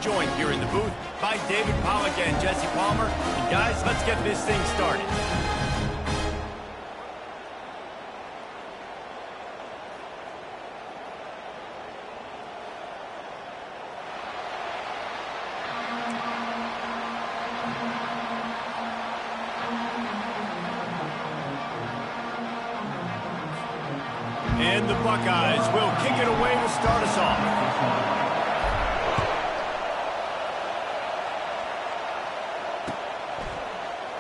joined here in the booth by David Pollack and Jesse Palmer. And guys, let's get this thing started. And the Buckeyes will kick it away to start us off.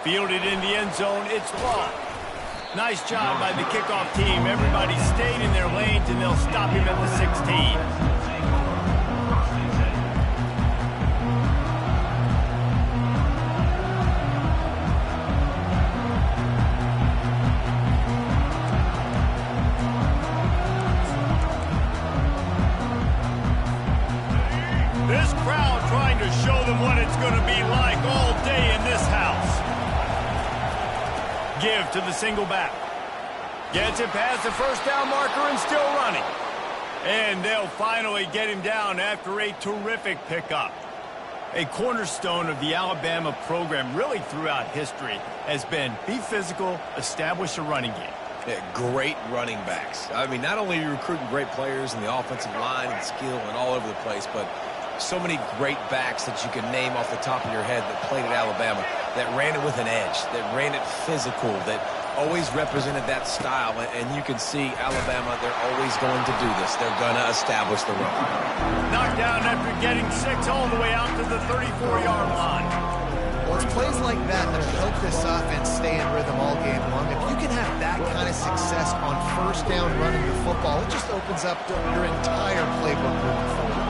Fielded in the end zone, it's blocked. Nice job by the kickoff team. Everybody stayed in their lanes, and they'll stop him at the 16. This crowd trying to show them what it's going to be like all day in this house. Give to the single back. Gets it past the first down marker and still running. And they'll finally get him down after a terrific pickup. A cornerstone of the Alabama program really throughout history has been be physical, establish a running game. Yeah, great running backs. I mean, not only are you recruiting great players in the offensive line and skill and all over the place, but so many great backs that you can name off the top of your head that played at Alabama, that ran it with an edge, that ran it physical, that always represented that style. And you can see Alabama, they're always going to do this. They're going to establish the run. Knocked down after getting 6 all the way out to the 34-yard line. Well, it's plays like that that help this offense stay in rhythm all game long. If you can have that kind of success on first down running the football, it just opens up your entire playbook moving forward.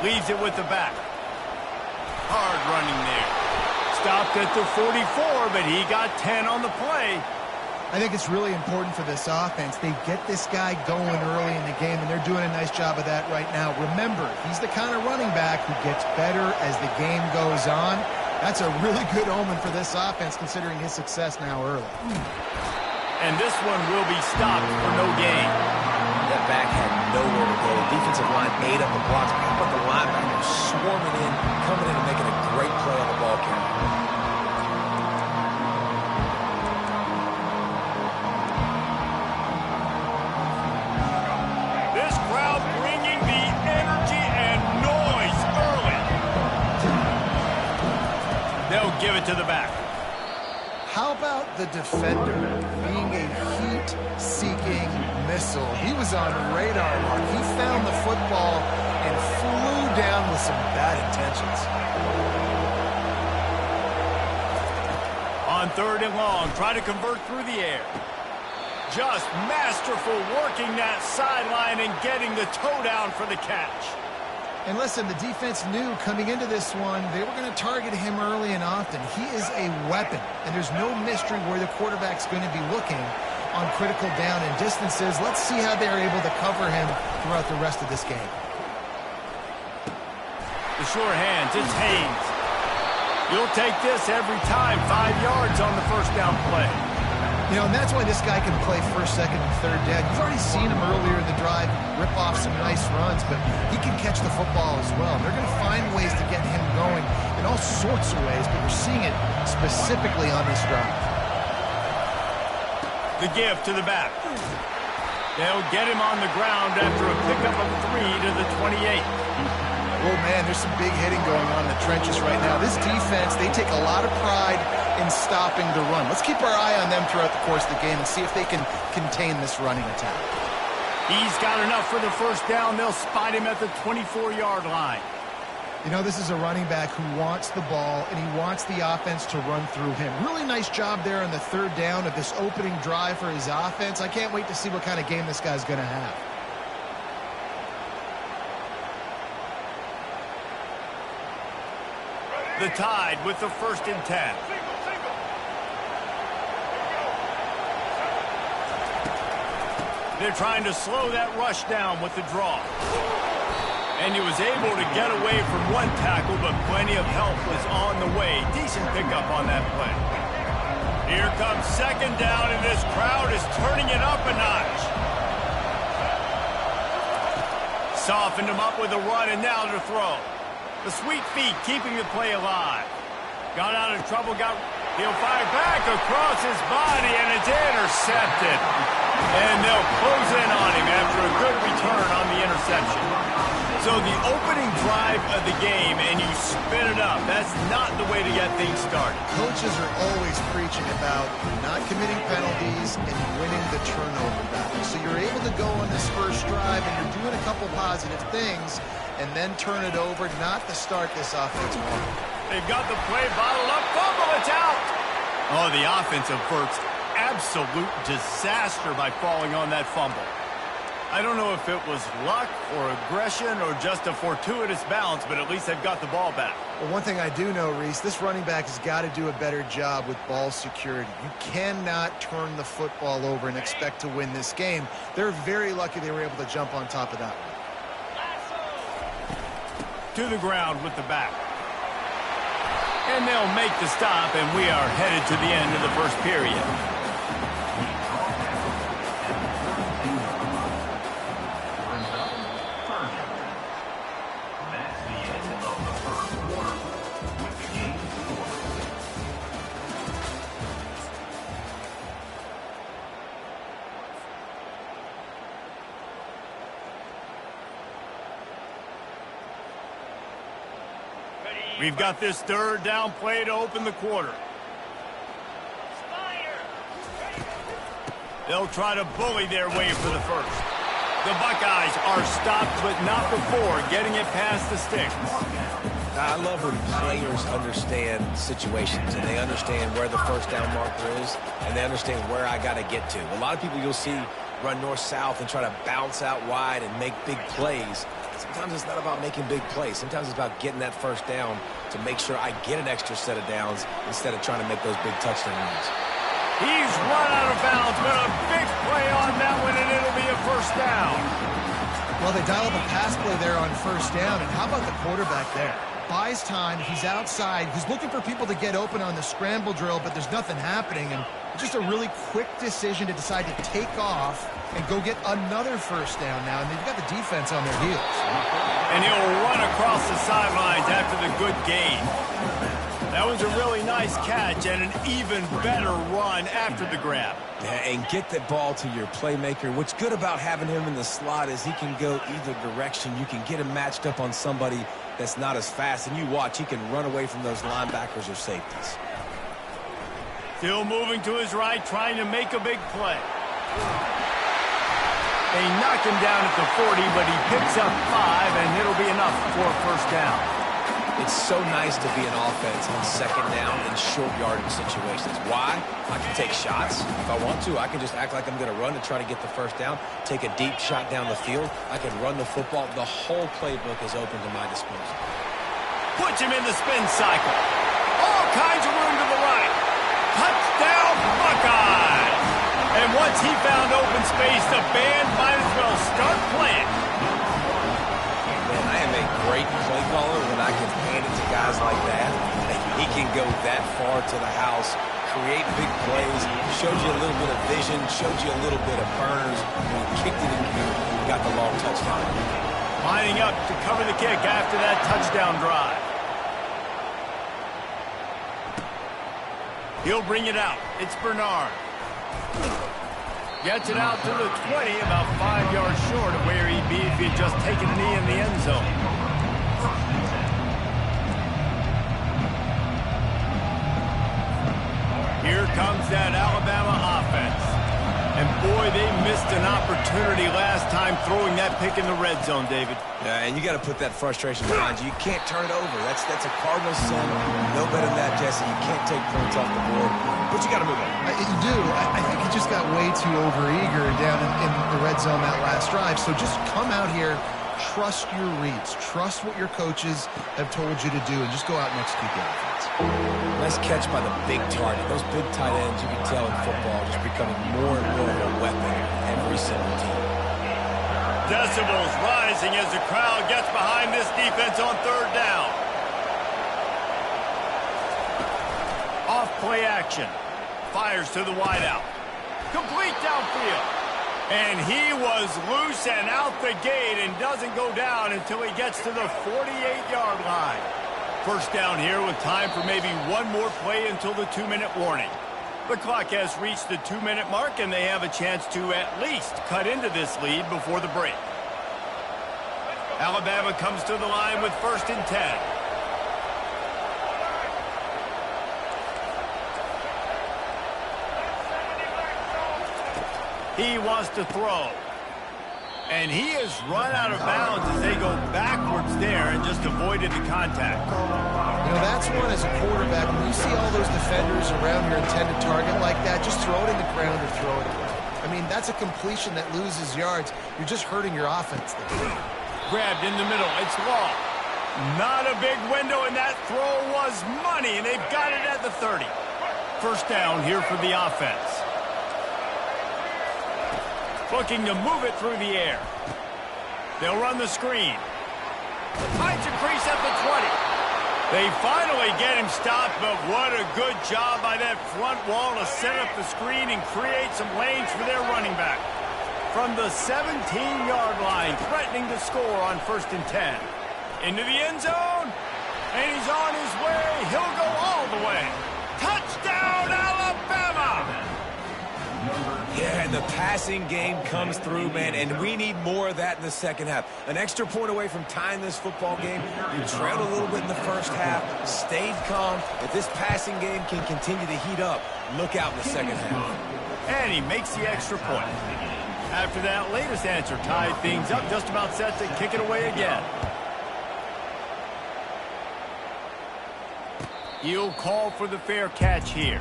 Leaves it with the back. Hard running there. Stopped at the 44, but he got 10 on the play. I think it's really important for this offense. They get this guy going early in the game, and they're doing a nice job of that right now. Remember, he's the kind of running back who gets better as the game goes on. That's a really good omen for this offense, considering his success now early. And this one will be stopped for no gain. That back had nowhere to go. The defensive line ate up the blocks. How about the linebackers swarming in, coming in and making a great play on the ball carrier? This crowd bringing the energy and noise early. They'll give it to the back. How about the defender being a heat-seeking missile? He was on radar lock. He found the football and flew down with some bad intentions. On 3rd and long, try to convert through the air. Just masterful working that sideline and getting the toe down for the catch. And listen, the defense knew coming into this one, they were going to target him early and often. He is a weapon, and there's no mystery where the quarterback's going to be looking on critical down and distances. Let's see how they're able to cover him throughout the rest of this game. The sure hands, it's Haynes. You'll take this every time, 5 yards on the first down play. You know, and that's why this guy can play first, second, and third down. You've already seen him earlier in the drive rip off some nice runs, but he can catch the football as well. They're going to find ways to get him going in all sorts of ways, but we're seeing it specifically on this drive. The give to the back. They'll get him on the ground after a pickup of 3 to the 28. Oh, man, there's some big hitting going on in the trenches right now. This defense, they take a lot of pride in stopping the run. Let's keep our eye on them throughout the course of the game and see if they can contain this running attack. He's got enough for the first down. They'll spot him at the 24-yard line. You know, this is a running back who wants the ball, and he wants the offense to run through him. Really nice job there on the 3rd down of this opening drive for his offense. I can't wait to see what kind of game this guy's going to have. The Tide with the 1st and 10. They're trying to slow that rush down with the draw. And he was able to get away from one tackle, but plenty of help was on the way. Decent pickup on that play. Here comes 2nd down, and this crowd is turning it up a notch. softened him up with a run, and now to throw. The sweet feet keeping the play alive. Got out of trouble, he'll fire back across his body, and it's intercepted. And they'll close in on him after a good return on the interception. So the opening drive of the game, and you spin it up. That's not the way to get things started. Coaches are always preaching about not committing penalties and winning the turnover battle. So you're able to go on this first drive, and you're doing a couple positive things, and then turn it over, not to start this offense wrong. They've got the play bottled up. Fumble, it's out. Oh, the offense averts absolute disaster by falling on that fumble. I don't know if it was luck or aggression or just a fortuitous bounce, but at least they've got the ball back. Well, one thing I do know, Reese, this running back has got to do a better job with ball security. You cannot turn the football over and expect to win this game. They're very lucky they were able to jump on top of that one. To the ground with the back. And they'll make the stop, and we are headed to the end of the first period. We've got this third down play to open the quarter. They'll try to bully their way for the first. The Buckeyes are stopped, but not before getting it past the sticks. I love when players understand situations, and they understand where the first down marker is, and they understand where I got to get to. A lot of people you'll see run north-south and try to bounce out wide and make big plays. Sometimes it's not about making big plays. Sometimes it's about getting that first down to make sure I get an extra set of downs instead of trying to make those big touchdown runs. He's run out of bounds, but a big play on that one, and it'll be a first down. Well, they dial up a pass play there on first down, and how about the quarterback there? Buys time, he's outside, he's looking for people to get open on the scramble drill, but there's nothing happening, and just a really quick decision to decide to take off and go get another first down now, and they've got the defense on their heels. And he'll run across the sidelines after the good gain. That was a really nice catch and an even better run after the grab. Yeah, and get the ball to your playmaker. What's good about having him in the slot is he can go either direction. You can get him matched up on somebody that's not as fast, and you watch, he can run away from those linebackers or safeties. Still moving to his right, trying to make a big play. They knock him down at the 40, but he picks up 5, and it'll be enough for a first down. It's so nice to be an offense on second down in short yardage situations. Why? I can take shots. If I want to, I can just act like I'm going to run to try to get the first down, take a deep shot down the field. I can run the football. The whole playbook is open to my disposal. Puts him in the spin cycle. All kinds of room to the right. Touchdown, Buckeyes! And once he found open space, the band might as well start playing. Man, I am a great play caller when I can hand it to guys like that. He can go that far to the house, create big plays, showed you a little bit of vision, showed you a little bit of burners, and kicked it in here and got the long touchdown. Lining up to cover the kick after that touchdown drive. He'll bring it out. It's Bernard. Gets it out to the 20, about 5 yards short of where he'd be if he'd just taken a knee in the end zone. Here comes that Alabama offense. And boy, they missed an opportunity last time throwing that pick in the red zone, David. Yeah, and you got to put that frustration behind you. You can't turn it over. That's a Cardinals sin. No better than that, Jesse. You can't take points off the board, but you got to move on. You do. I think he just got way too overeager down in the red zone that last drive. So just come out here, trust your reads, trust what your coaches have told you to do, and just go out and execute the offense. Nice catch by the big target. Those big tight ends, you can tell in football, just becoming more and more of a weapon every single team. Decibels rising as the crowd gets behind this defense on third down. Off play action. Fires to the wideout. Complete downfield. And he was loose and out the gate and doesn't go down until he gets to the 48-yard line. First down here with time for maybe one more play until the 2-minute warning. The clock has reached the 2-minute mark, and they have a chance to at least cut into this lead before the break. Alabama comes to the line with 1st and 10. He wants to throw. And he has run out of bounds as they go backwards there and just avoided the contact. You know, that's one as a quarterback. When you see all those defenders around your intended target like that, just throw it in the ground or throw it away. I mean, that's a completion that loses yards. You're just hurting your offense there. Grabbed in the middle. It's Law. Not a big window, and that throw was money, and they've got it at the 30. First down here for the offense. Looking to move it through the air. They'll run the screen. Finds a crease at the 20. They finally get him stopped, but what a good job by that front wall to set up the screen and create some lanes for their running back. From the 17-yard line, threatening to score on 1st and 10. Into the end zone, and he's on his way. He'll go all the way. Touchdown, Alabama! Yeah, and the passing game comes through, man, and we need more of that in the second half. An extra point away from tying this football game. You trailed a little bit in the first half, stayed calm. If this passing game can continue to heat up, look out in the second half. And he makes the extra point. After that latest answer tied things up, just about set to kick it away again. He'll call for the fair catch here.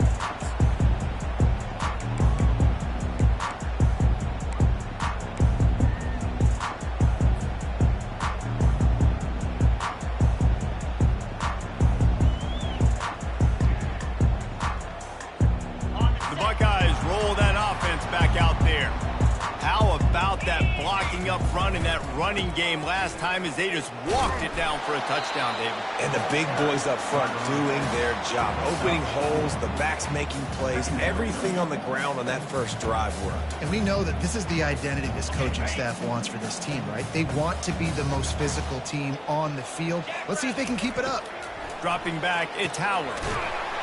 The Buckeyes roll that offense back out there. How about that blocking up front and that running game last time as they just walked it down for a touchdown, David? And the big boys up front doing their job. Opening holes, the backs making plays, everything on the ground on that first drive worked. And we know that this is the identity this coaching staff wants for this team, right? They want to be the most physical team on the field. Let's see if they can keep it up. Dropping back, it's Howard.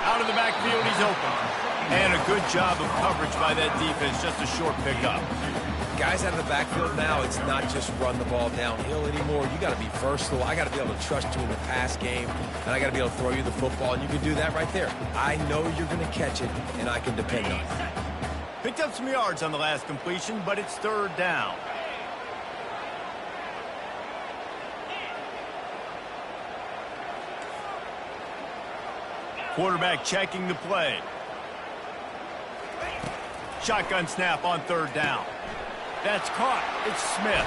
Out of the backfield, he's open. And a good job of coverage by that defense, just a short pickup. Guys out of the backfield now, it's not just run the ball downhill anymore. You got to be versatile. I got to be able to trust you in the pass game, and I got to be able to throw you the football, and you can do that right there. I know you're going to catch it, and I can depend on it. Picked up some yards on the last completion, but it's 3rd down. Quarterback checking the play. Shotgun snap on 3rd down. That's caught. It's Smith.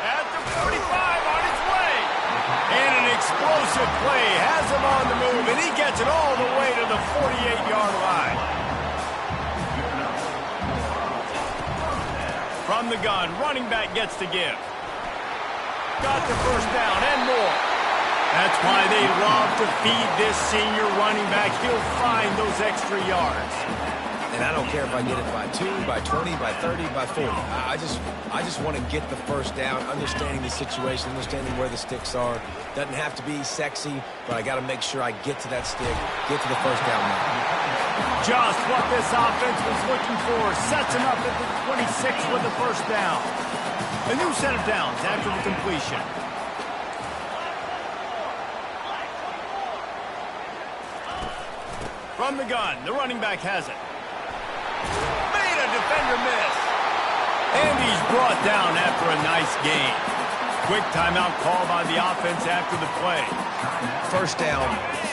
At the 45 on his way. And an explosive play has him on the move, and he gets it all the way to the 48-yard line. From the gun, running back gets to give. Got the first down and more. That's why they love to feed this senior running back. He'll find those extra yards. And I don't care if I get it by 2, by 20, by 30, by 40. I just want to get the first down, understanding the situation, understanding where the sticks are. Doesn't have to be sexy, but I got to make sure I get to that stick, get to the first down now. Just what this offense was looking for. Sets him up at the 26 with the first down. A new set of downs after the completion. From the gun, the running back has it. Made a defender miss. And he's brought down after a nice gain. Quick timeout call by the offense after the play. First down,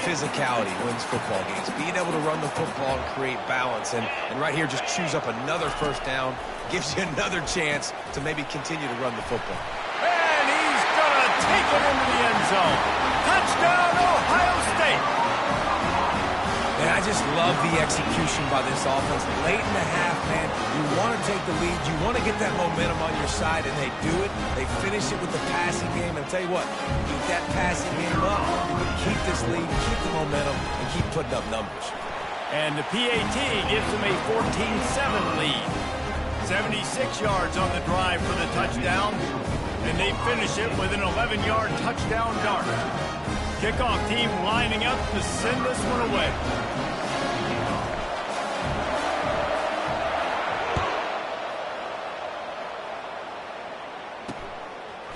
physicality wins football games. Being able to run the football and create balance. And right here, just choose up another first down. Gives you another chance to maybe continue to run the football. And he's going to take it into the end zone. Touchdown, Ohio State. And I just love the execution by this offense. Late in the half, man, you want to take the lead. You want to get that momentum on your side, and they do it. They finish it with the passing game. And I'll tell you what, keep that passing game up. You can keep this lead, keep the momentum, and keep putting up numbers. And the PAT gives them a 14-7 lead. 76 yards on the drive for the touchdown, and they finish it with an 11-yard touchdown dart. Kickoff team lining up to send this one away.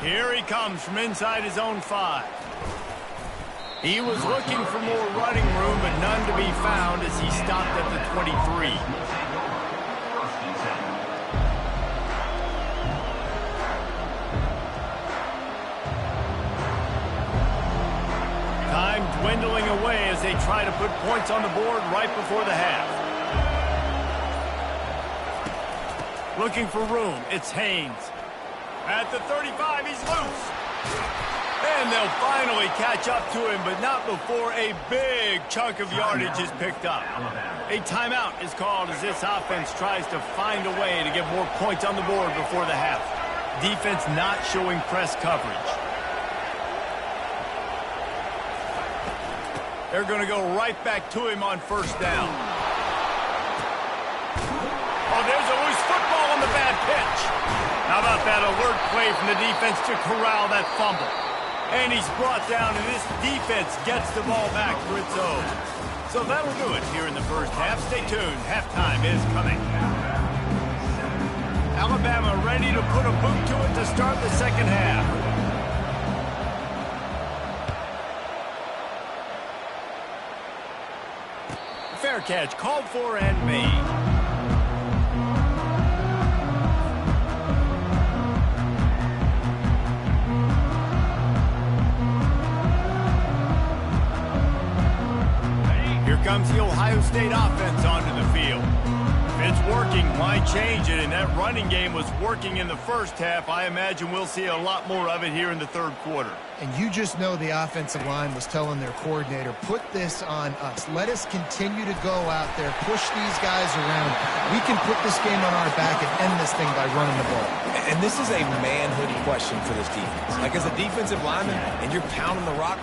Here he comes from inside his own 5. He was looking for more running room, but none to be found as he stopped at the 23. Time dwindling away as they try to put points on the board right before the half. Looking for room, it's Haynes. At the 35, he's loose. And they'll finally catch up to him, but not before a big chunk of yardage is picked up. A timeout is called as this offense tries to find a way to get more points on the board before the half. Defense not showing press coverage. They're going to go right back to him on first down. Oh, there's a loose football on the bad pitch. How about that alert play from the defense to corral that fumble? And he's brought down, and this defense gets the ball back for its own. So that'll do it here in the first half. Stay tuned. Halftime is coming. Alabama ready to put a boot to it to start the second half. Fair catch called for and made. Comes the Ohio State offense onto the field. If it's working, why change it? And that running game was working in the first half. I imagine we'll see a lot more of it here in the third quarter. And you just know the offensive line was telling their coordinator, put this on us. Let us continue to go out there, push these guys around. We can put this game on our back and end this thing by running the ball. And this is a manhood question for this defense. Like, as a defensive lineman, and you're pounding the rock,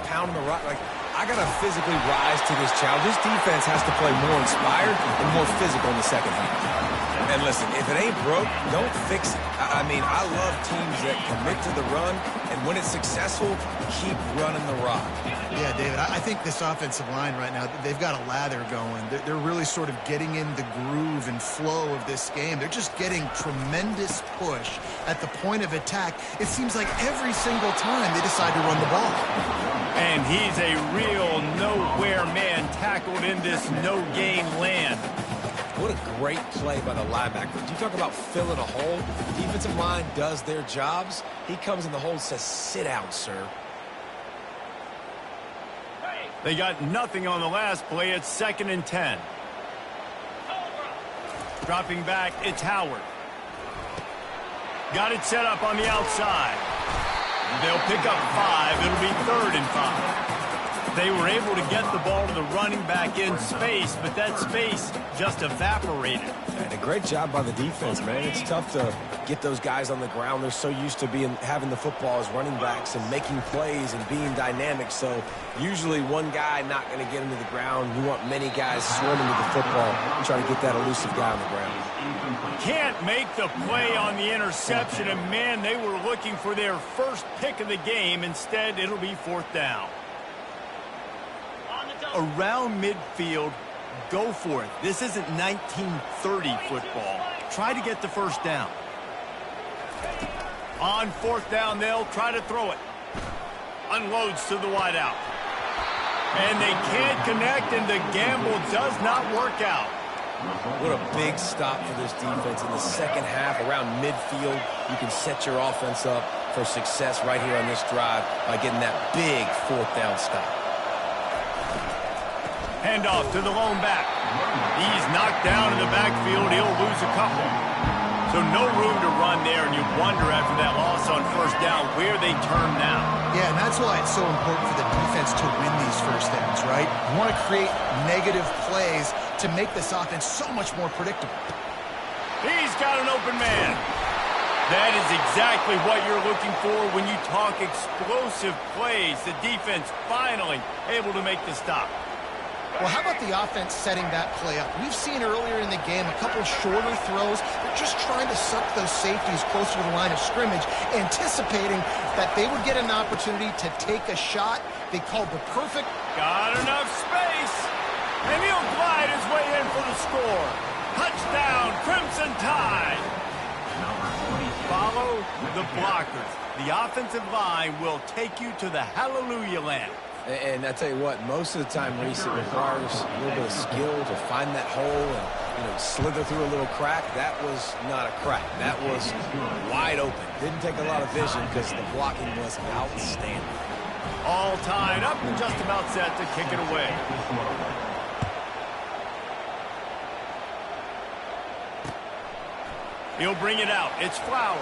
like, I got to physically rise to this challenge. This defense has to play more inspired and more physical in the second half. And listen, if it ain't broke, don't fix it. I mean, I love teams that commit to the run, and when it's successful, keep running the rock. Yeah, David, I think this offensive line right now, they've got a lather going. They're really sort of getting in the groove and flow of this game. They're just getting tremendous push at the point of attack. It seems like every single time they decide to run the ball. And he's a real nowhere man tackled in this no-gain land. What a great play by the linebacker. You talk about filling a hole. The defensive line does their jobs. He comes in the hole and says, sit down, sir. They got nothing on the last play. It's 2nd and 10. Dropping back, it's Howard. Got it set up on the outside. They'll pick up 5. It'll be 3rd and 5. They were able to get the ball to the running back in space, but that space just evaporated. And a great job by the defense, man. It's tough to get those guys on the ground. They're so used to having the football as running backs and making plays and being dynamic. So usually one guy not going to get him to the ground. You want many guys swarming to the football and trying to get that elusive guy on the ground. Can't make the play on the interception, and man, they were looking for their first pick of the game. Instead, it'll be 4th down. Around midfield, go for it. This isn't 1930 football. Try to get the first down. On 4th down, they'll try to throw it. Unloads to the wideout. And they can't connect, and the gamble does not work out. What a big stop for this defense in the second half. Around midfield, you can set your offense up for success right here on this drive by getting that big 4th down stop. Handoff to the lone back. He's knocked down in the backfield. He'll lose a couple. So no room to run there, and you wonder after that loss on first down where they turn now. Yeah, and that's why it's so important for the defense to win these first downs, right? You want to create negative plays to make this offense so much more predictable. He's got an open man. That is exactly what you're looking for when you talk explosive plays. The defense finally able to make the stop. Well, how about the offense setting that play up? We've seen earlier in the game a couple shorter throws. They're just trying to suck those safeties closer to the line of scrimmage, anticipating that they would get an opportunity to take a shot. They called the perfect... Got enough space. And he'll glide his way in for the score. Touchdown, Crimson Tide. Follow the blockers. The offensive line will take you to the hallelujah land. And I tell you what, most of the time, Reese, it requires a little bit of skill to find that hole and, slither through a little crack. That was not a crack. That was wide open. Didn't take a lot of vision because the blocking was outstanding. All tied up and just about set to kick it away. He'll bring it out. It's Flowers.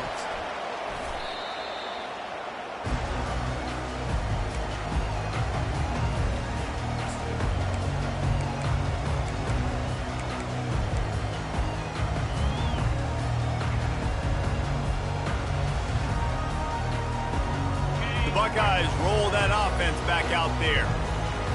The Buckeyes roll that offense back out there.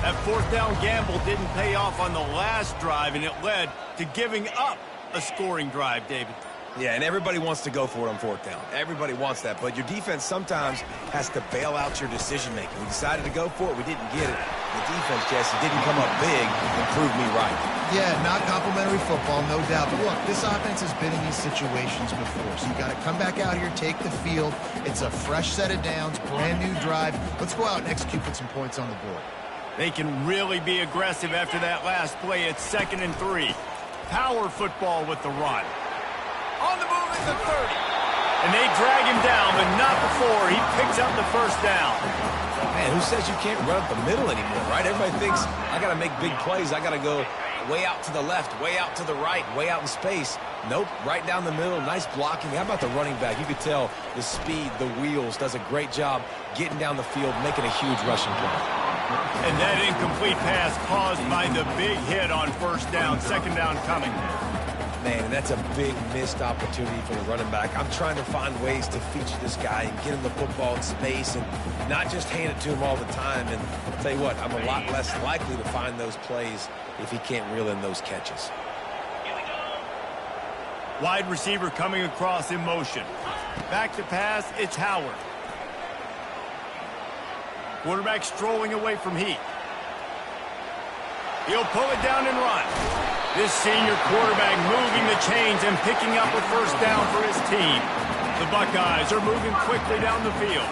That fourth down gamble didn't pay off on the last drive, and it led to giving up a scoring drive, David. Yeah, and everybody wants to go for it on fourth down. Everybody wants that, but your defense sometimes has to bail out your decision-making. We decided to go for it. We didn't get it. The defense, Jesse, didn't come up big and prove me right. Yeah, not complimentary football, no doubt. But look, this offense has been in these situations before, so you got to come back out here, take the field. It's a fresh set of downs, brand new drive. Let's go out and execute with some points on the board. They can really be aggressive after that last play. It's 2nd and 3. Power football with the run. On the move at the 30. And they drag him down, but not before he picks up the first down. Man, who says you can't run up the middle anymore, right? Everybody thinks, I got to make big plays. I got to go way out to the left, way out to the right, way out in space. Nope, right down the middle, nice blocking. How about the running back? You could tell the speed, the wheels, does a great job getting down the field, making a huge rushing play. And that incomplete pass caused by the big hit on first down, 2nd down coming. Man, that's a big missed opportunity for the running back. I'm trying to find ways to feature this guy and get him the football in space and not just hand it to him all the time. And I'll tell you what, I'm a lot less likely to find those plays if he can't reel in those catches. Wide receiver coming across in motion. Back to pass, it's Howard. Quarterback strolling away from Heat. He'll pull it down and run. This senior quarterback moving the chains and picking up a first down for his team. The Buckeyes are moving quickly down the field.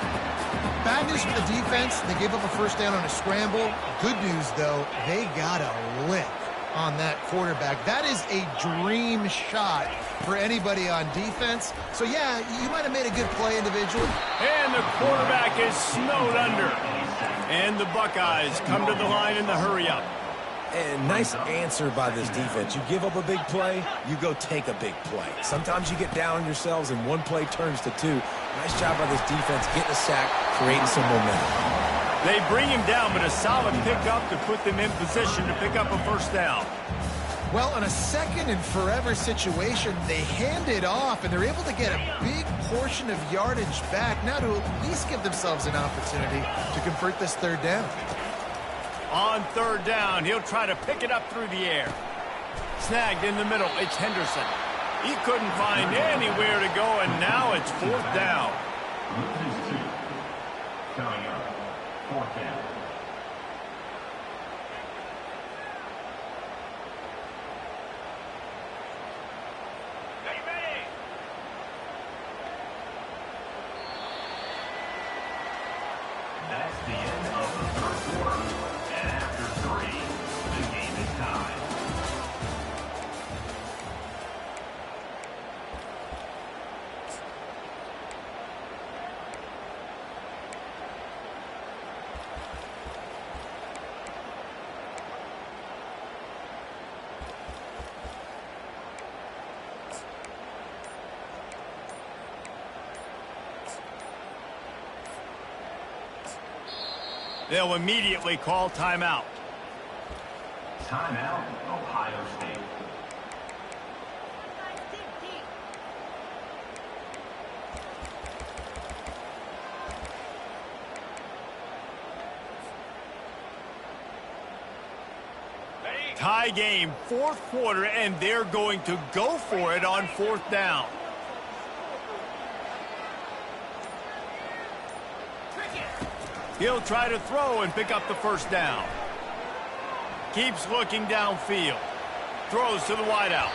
Bad news for the defense. They gave up a first down on a scramble. Good news, though, they got a lick on that quarterback. That is a dream shot for anybody on defense. So, yeah, you might have made a good play individually. And the quarterback is snowed under. And the Buckeyes come to the line in the hurry-up. And nice answer by this defense. You give up a big play, you go take a big play. Sometimes you get down on yourselves and one play turns to two. Nice job by this defense getting a sack, creating some momentum. They bring him down, but a solid pickup to put them in position to pick up a first down. Well, on a 2nd and forever situation, they hand it off, and they're able to get a big portion of yardage back now to at least give themselves an opportunity to convert this 3rd down. On 3rd down, he'll try to pick it up through the air. Snagged in the middle, it's Henderson. He couldn't find anywhere to go, and now it's 4th down. Coming up, 4th down. That's the end of the 3rd quarter. And after 3, the game is tied. They'll immediately call timeout. Timeout, Ohio State. Tie game, fourth quarter, and they're going to go for it on fourth down. He'll try to throw and pick up the first down. Keeps looking downfield. Throws to the wideout.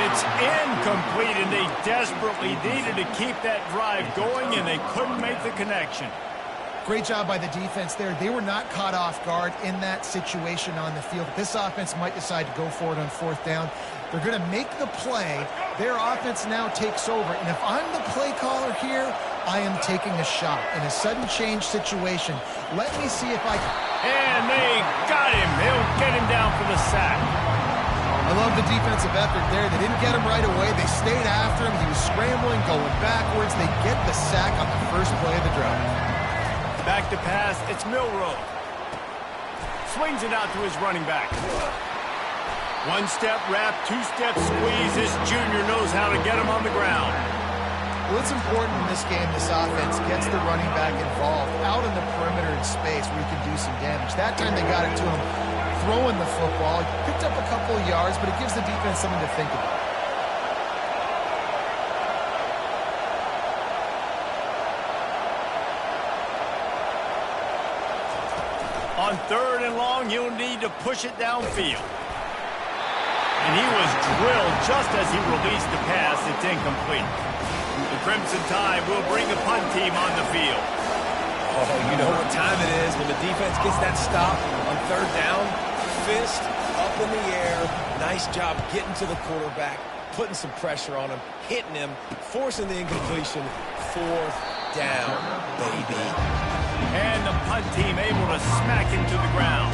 It's incomplete, and they desperately needed to keep that drive going, and they couldn't make the connection. Great job by the defense there. They were not caught off guard in that situation on the field. This offense might decide to go for it on fourth down. They're going to make the play. Their offense now takes over. And if I'm the play caller here, I am taking a shot. In a sudden change situation, let me see if I can. And they got him. They'll get him down for the sack. I love the defensive effort there. They didn't get him right away. They stayed after him. He was scrambling, going backwards. They get the sack on the first play of the drive. Back to pass. It's Milroe. Swings it out to his running back. One-step wrap, two-step squeeze. This junior knows how to get him on the ground. Well, it's important in this game this offense gets the running back involved out in the perimeter in space where he can do some damage. That time they got it to him throwing the football. Picked up a couple of yards, but it gives the defense something to think about. On third and long, he'll need to push it downfield. And he was drilled just as he released the pass. It's incomplete. The Crimson Tide will bring the punt team on the field. Oh, you know what time it is when the defense gets that stop on third down. Fist up in the air. Nice job getting to the quarterback, putting some pressure on him, hitting him, forcing the incompletion. Fourth down, baby. And the punt team able to smack him to the ground.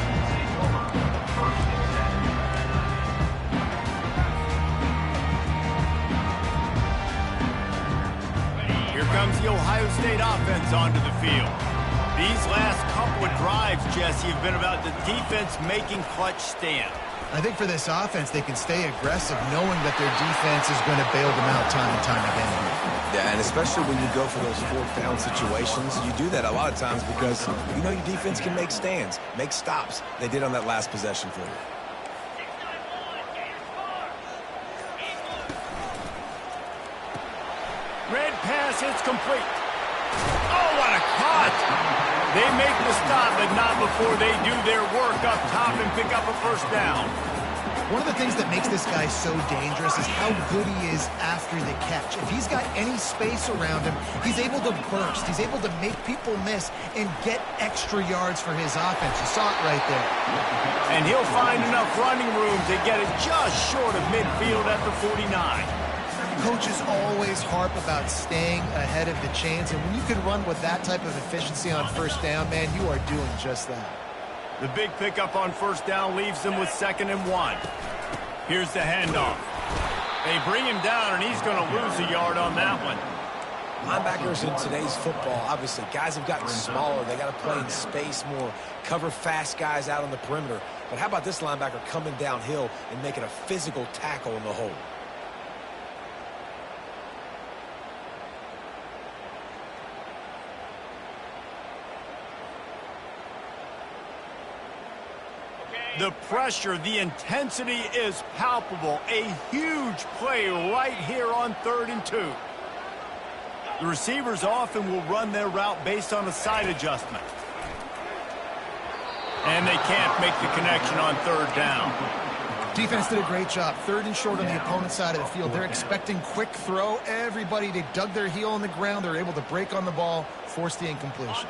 Here comes the Ohio State offense onto the field. These last couple of drives, Jesse, have been about the defense making clutch stand. I think for this offense, they can stay aggressive knowing that their defense is going to bail them out time and time again. Yeah, and especially when you go for those fourth down situations, you do that a lot of times because you know your defense can make stands, make stops. They did on that last possession for you. Red pass, it's complete. Oh, what a cut! They make the stop, but not before they do their work up top and pick up a first down. One of the things that makes this guy so dangerous is how good he is after the catch. If he's got any space around him, he's able to burst. He's able to make people miss and get extra yards for his offense. You saw it right there. And he'll find enough running room to get it just short of midfield at the 49. Coaches always harp about staying ahead of the chains, and when you can run with that type of efficiency on first down, man, you are doing just that. The big pickup on first down leaves them with 2nd and 1. Here's the handoff. They bring him down, and he's going to lose a yard on that one. Linebackers in today's football, obviously, guys have gotten smaller. They got to play in space more, cover fast guys out on the perimeter. But how about this linebacker coming downhill and making a physical tackle in the hole? The pressure, the intensity is palpable. A huge play right here on 3rd and 2. The receivers often will run their route based on a side adjustment. And they can't make the connection on 3rd down. Defense did a great job. 3rd and short on the opponent's side of the field. They're expecting quick throw. Everybody, they dug their heel on the ground. They're able to break on the ball, force the incompletion.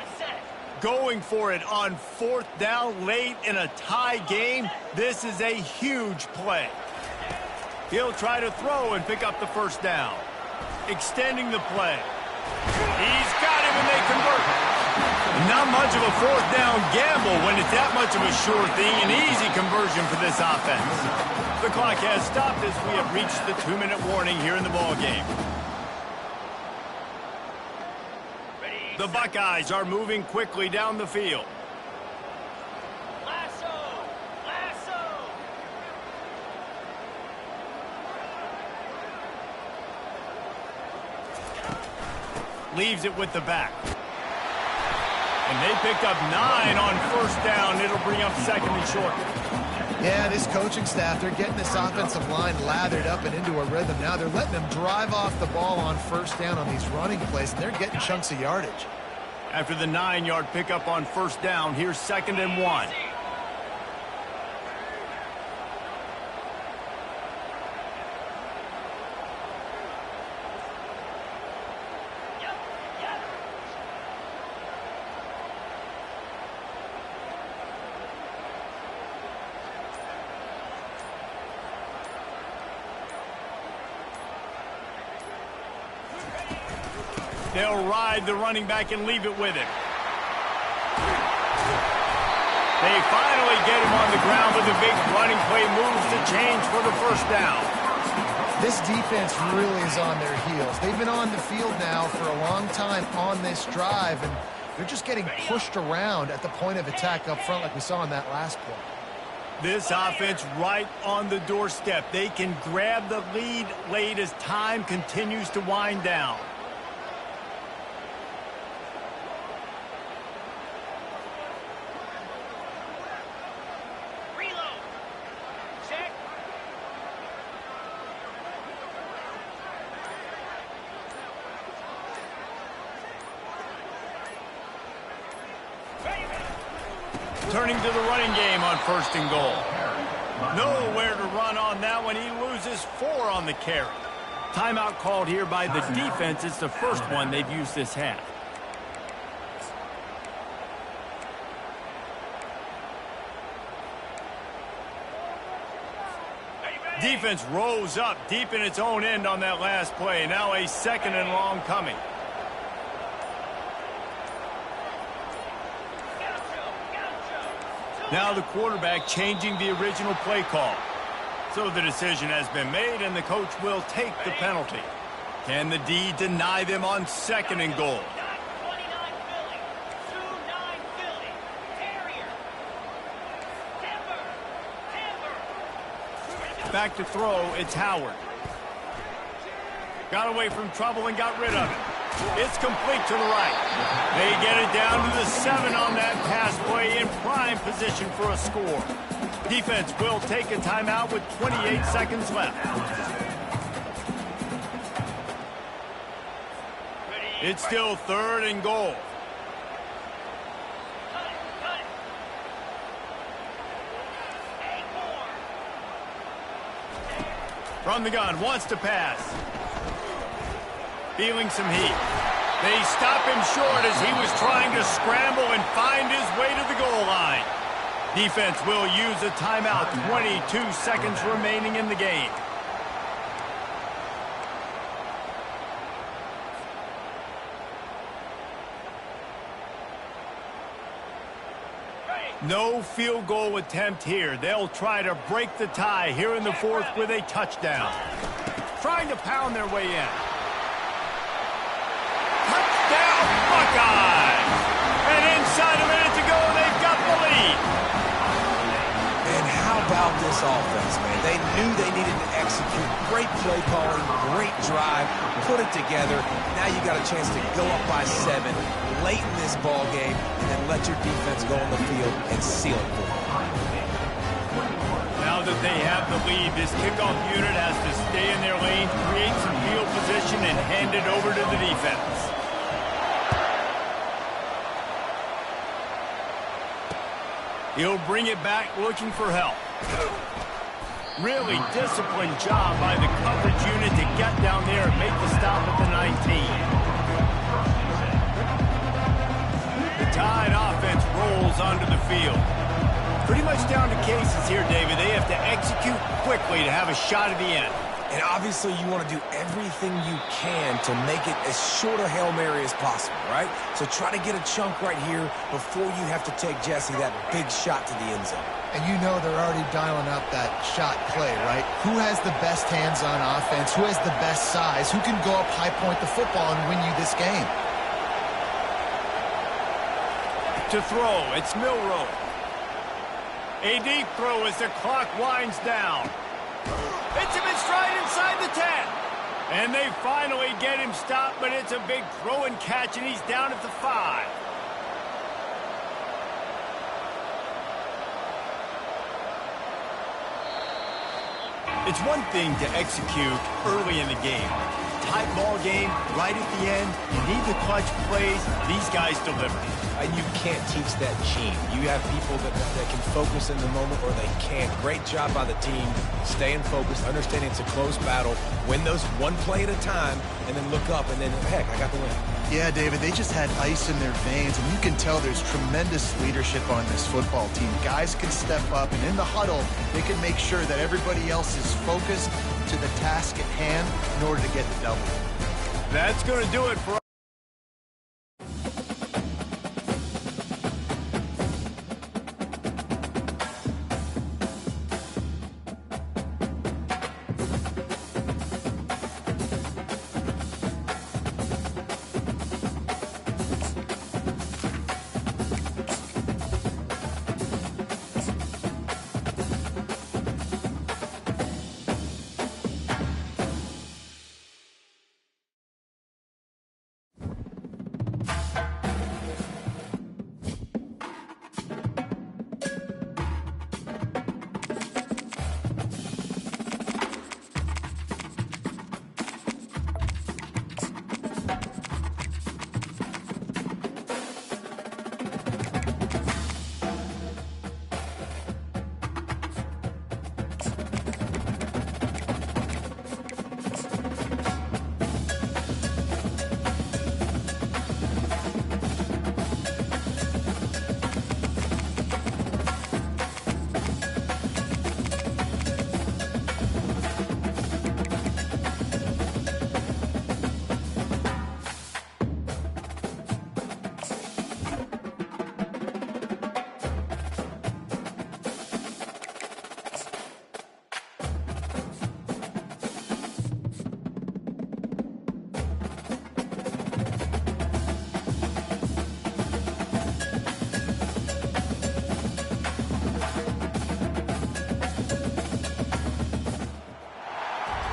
Going for it on 4th down late in a tie game. This is a huge play. He'll try to throw and pick up the first down. Extending the play. He's got him and they convert. Not much of a 4th down gamble when it's that much of a sure thing. An easy conversion for this offense. The clock has stopped as we have reached the 2-minute warning here in the ballgame. The Buckeyes are moving quickly down the field. Lasso! Lasso! Leaves it with the back. And they picked up 9 on first down. It'll bring up 2nd and short. Yeah, this coaching staff, they're getting this offensive line lathered up and into a rhythm. Now they're letting them drive off the ball on first down on these running plays, and they're getting chunks of yardage. After the 9-yard pickup on first down, here's 2nd and 1. They'll ride the running back and leave it with him. They finally get him on the ground with a big running play moves to change for the first down. This defense really is on their heels. They've been on the field now for a long time on this drive, and they're just getting pushed around at the point of attack up front like we saw in that last play. This offense right on the doorstep. They can grab the lead late as time continues to wind down. Turning to the running game on 1st and goal. Nowhere to run on that one. He loses 4 on the carry. Timeout called here by the defense. It's the first one they've used this half. Defense rose up deep in its own end on that last play. Now a 2nd and long coming. Now the quarterback changing the original play call. So the decision has been made, and the coach will take the penalty. Can the D deny them on 2nd and goal? Back to throw, it's Howard. Got away from trouble and got rid of it. It's complete to the right. They get it down to the 7 on that pass play in prime position for a score. Defense will take a timeout with 28 seconds left. It's still 3rd and goal. From the gun, wants to pass. Feeling some heat. They stop him short as he was trying to scramble and find his way to the goal line. Defense will use a timeout. 22 seconds remaining in the game. No field goal attempt here. They'll try to break the tie here in the 4th with a touchdown. Trying to pound their way in. Touchdown, Buckeyes! And inside a minute to go, they've got the lead. And how about this offense, man? They knew they needed to execute. Great play calling, great drive, put it together. Now you got a chance to go up by 7 late in this ball game, and then let your defense go on the field and seal it for them. Now that they have the lead, this kickoff unit has to stay in their lane, create some field position, and hand it over to the defense. He'll bring it back looking for help. Really disciplined job by the coverage unit to get down there and make the stop at the 19. The Tide offense rolls onto the field. Pretty much down to cases here, David. They have to execute quickly to have a shot at the end. And obviously you want to do everything you can to make it as short a Hail Mary as possible, right? So try to get a chunk right here before you have to take Jesse that big shot to the end zone. And you know they're already dialing up that shot play, right? Who has the best hands on offense? Who has the best size? Who can go up high point the football and win you this game? To throw, it's Milroe. A deep throw as the clock winds down. It's him in stride inside the 10. And they finally get him stopped, but it's a big throw and catch, and he's down at the 5. It's one thing to execute early in the game. Tight ball game, right at the end, you need the clutch plays. These guys deliver. And you can't teach that gene. You have people that can focus in the moment or they can't. Great job by the team, staying focused, understanding it's a close battle, win those one play at a time, and then look up, and then, heck, I got the win. Yeah, David, they just had ice in their veins, and you can tell there's tremendous leadership on this football team. Guys can step up, and in the huddle, they can make sure that everybody else is focused to the task at hand in order to get the double. That's going to do it for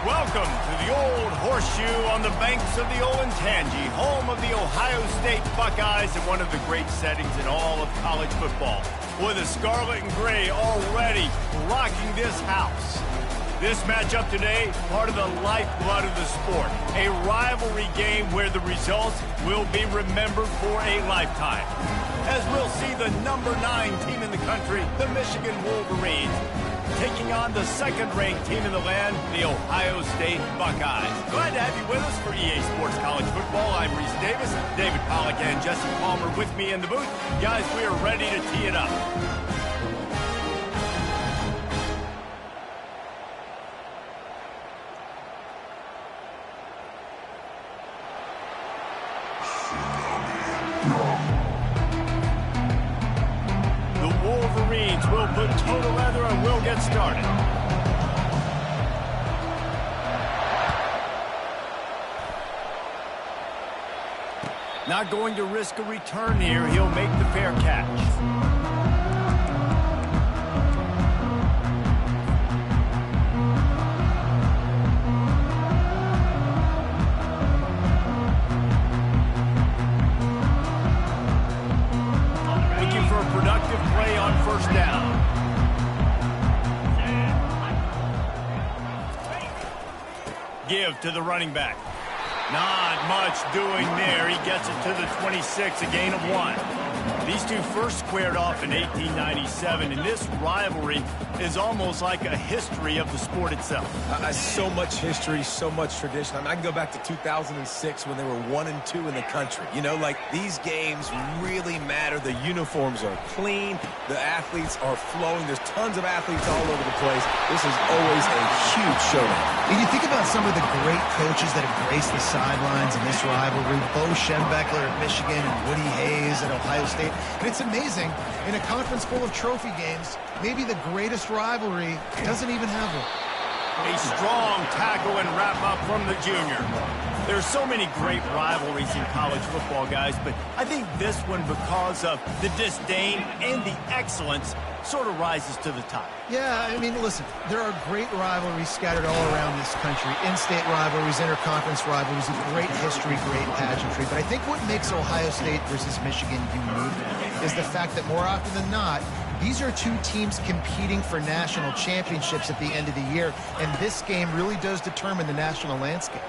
welcome to the old horseshoe on the banks of the Olentangy, home of the Ohio State Buckeyes and one of the great settings in all of college football. With the scarlet and gray already rocking this house. This matchup today, part of the lifeblood of the sport. A rivalry game where the results will be remembered for a lifetime. As we'll see the number 9 team in the country, the Michigan Wolverines, taking on the second-ranked team in the land, the Ohio State Buckeyes. Glad to have you with us for EA Sports College Football. I'm Reese Davis, David Pollack and Jesse Palmer with me in the booth. Guys, we are ready to tee it up. Wolverines will put total leather and we'll get started. Not going to risk a return here. He'll make the fair catch. Play on first down. Give to the running back. Not much doing there. He gets it to the 26, a gain of 1. These two first squared off in 1897, and this rivalry is almost like a history of the sport itself. So much history, so much tradition. I mean, I can go back to 2006 when they were 1-2 in the country. You know, like, these games really matter. The uniforms are clean. The athletes are flowing. There's tons of athletes all over the place. This is always a huge showdown. And you think about some of the great coaches that have graced the sidelines in this rivalry. Bo Schembechler at Michigan and Woody Hayes at Ohio State. And it's amazing, in a conference full of trophy games, maybe the greatest rivalry doesn't even have one. A strong tackle and wrap up from the junior. There's so many great rivalries in college football, guys, but I think this one, because of the disdain and the excellence, sort of rises to the top. Yeah, I mean, listen, there are great rivalries scattered all around this country. In-state rivalries, interconference rivalries, great history, great pageantry. But I think what makes Ohio State versus Michigan unique is the fact that more often than not, These are two teams competing for national championships at the end of the year, and this game really does determine the national landscape.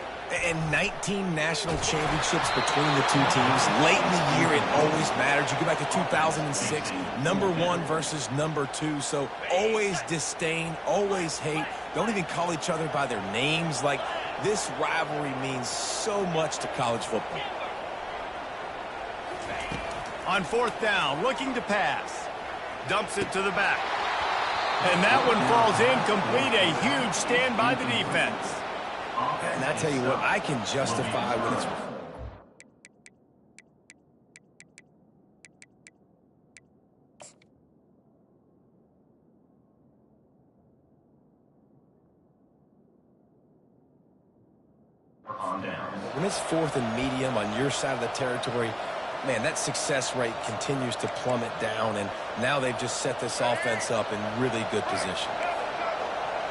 And 19 national championships between the two teams. Late in the year, it always matters. You go back to 2006, #1 versus #2. So always disdain, always hate. Don't even call each other by their names. Like, this rivalry means so much to college football. On 4th down, looking to pass. Dumps it to the back. And that one falls incomplete. A huge stand by the defense. And I tell you what, I can justify when it's... When it's 4th and medium on your side of the territory, man, that success rate continues to plummet down, and now they've just set this offense up in really good position.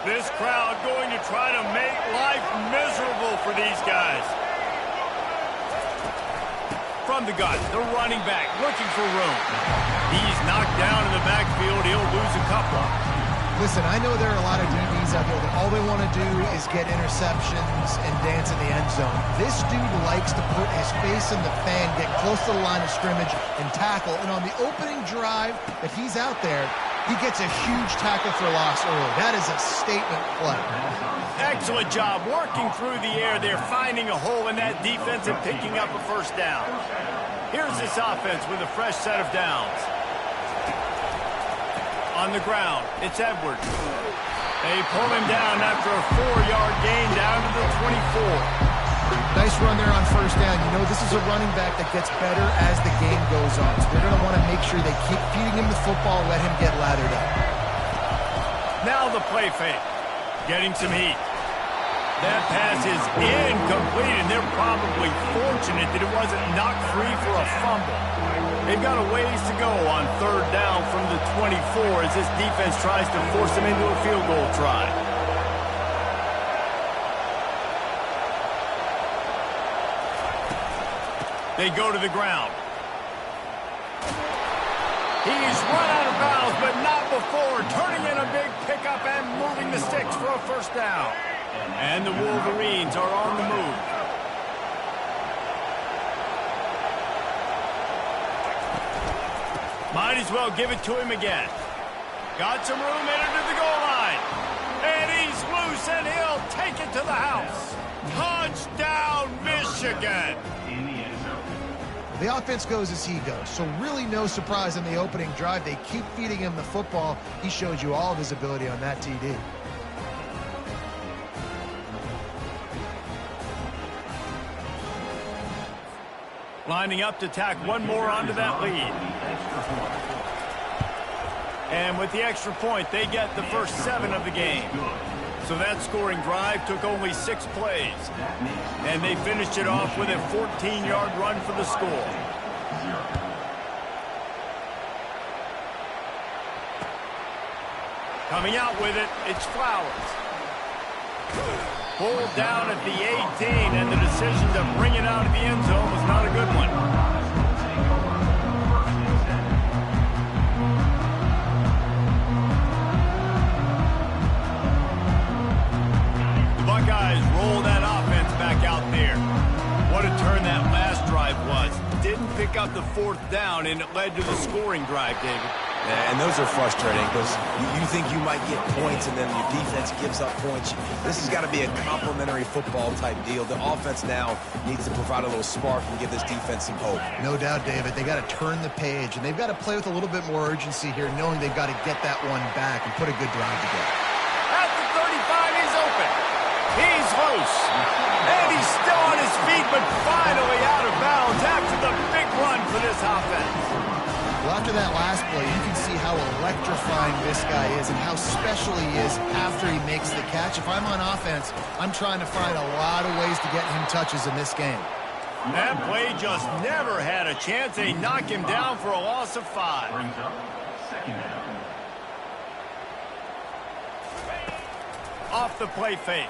This crowd going to try to make life miserable for these guys. From the gun, the running back looking for room. He's knocked down in the backfield. He'll lose a couple. Listen, I know there are a lot of DBs out there that all they want to do is get interceptions and dance in the end zone. This dude likes to put his face in the fan, get close to the line of scrimmage, and tackle. And on the opening drive that he's out there, he gets a huge tackle for loss early. That is a statement play. Excellent job working through the air there, finding a hole in that defense and picking up a first down. Here's this offense with a fresh set of downs. On the ground, it's Edwards. They pull him down after a 4-yard gain down to the 24. Nice run there on 1st down. You know, this is a running back that gets better as the game goes on. So they're going to want to make sure they keep feeding him the football, let him get lathered up. Now the play fake. Getting some heat. That pass is incomplete, and they're probably fortunate that it wasn't knocked free for a fumble. They've got a ways to go on 3rd down from the 24 as this defense tries to force them into a field goal try. They go to the ground. He's run out of bounds, but not before turning in a big pickup and moving the sticks for a first down. And the Wolverines are on the move. Might as well give it to him again. Got some room in to the goal line. And he's loose, and he'll take it to the house. Touchdown, Michigan! The offense goes as he goes, so really no surprise in the opening drive. They keep feeding him the football. He showed you all of his ability on that TD. Lining up to tack one more onto that lead. And with the extra point, they get the first 7 of the game. So that scoring drive took only 6 plays. And they finished it off with a 14-yard run for the score. Coming out with it, it's Flowers. Pulled down at the 18, and the decision to bring it out of the end zone was not a good one. The Buckeyes roll that offense back out there. What a turn that last drive was. Didn't pick up the 4th down, and it led to the scoring drive, David. Yeah, and those are frustrating because you think you might get points and then your defense gives up points. This has got to be a complimentary football type deal. The offense now needs to provide a little spark and give this defense some hope. No doubt, David. They got to turn the page, and they've got to play with a little bit more urgency here, knowing they've got to get that one back and put a good drive together. At the 35, he's open. He's loose. And he's still on his feet, but finally out of bounds after the big run for this offense. Well, after that last play, you can see how electrifying this guy is and how special he is after he makes the catch. If I'm on offense, I'm trying to find a lot of ways to get him touches in this game. That play just never had a chance. They knock him down for a loss of 5. Off the play fake.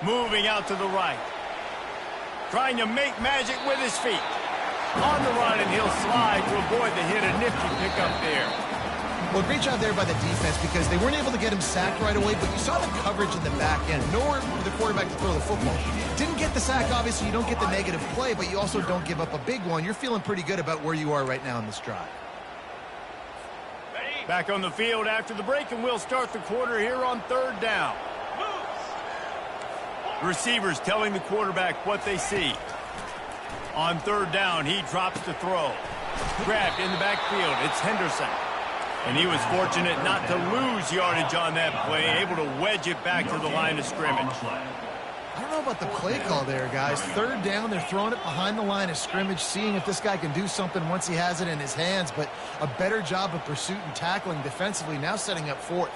Moving out to the right. Trying to make magic with his feet. On the run, and he'll slide to avoid the hit. A nifty pickup there. Well, great job there by the defense because they weren't able to get him sacked right away, but you saw the coverage in the back end. Nowhere for the quarterback to throw the football. Didn't get the sack, obviously. You don't get the negative play, but you also don't give up a big one. You're feeling pretty good about where you are right now in this drive. Back on the field after the break, and we'll start the quarter here on 3rd down. The receivers telling the quarterback what they see. On 3rd down, he drops to throw. Grabbed in the backfield. It's Henderson. And he was fortunate not to lose yardage on that play, able to wedge it back to the line of scrimmage. I don't know about the play call there, guys. 3rd down, they're throwing it behind the line of scrimmage, seeing if this guy can do something once he has it in his hands, but a better job of pursuit and tackling defensively, now setting up 4th.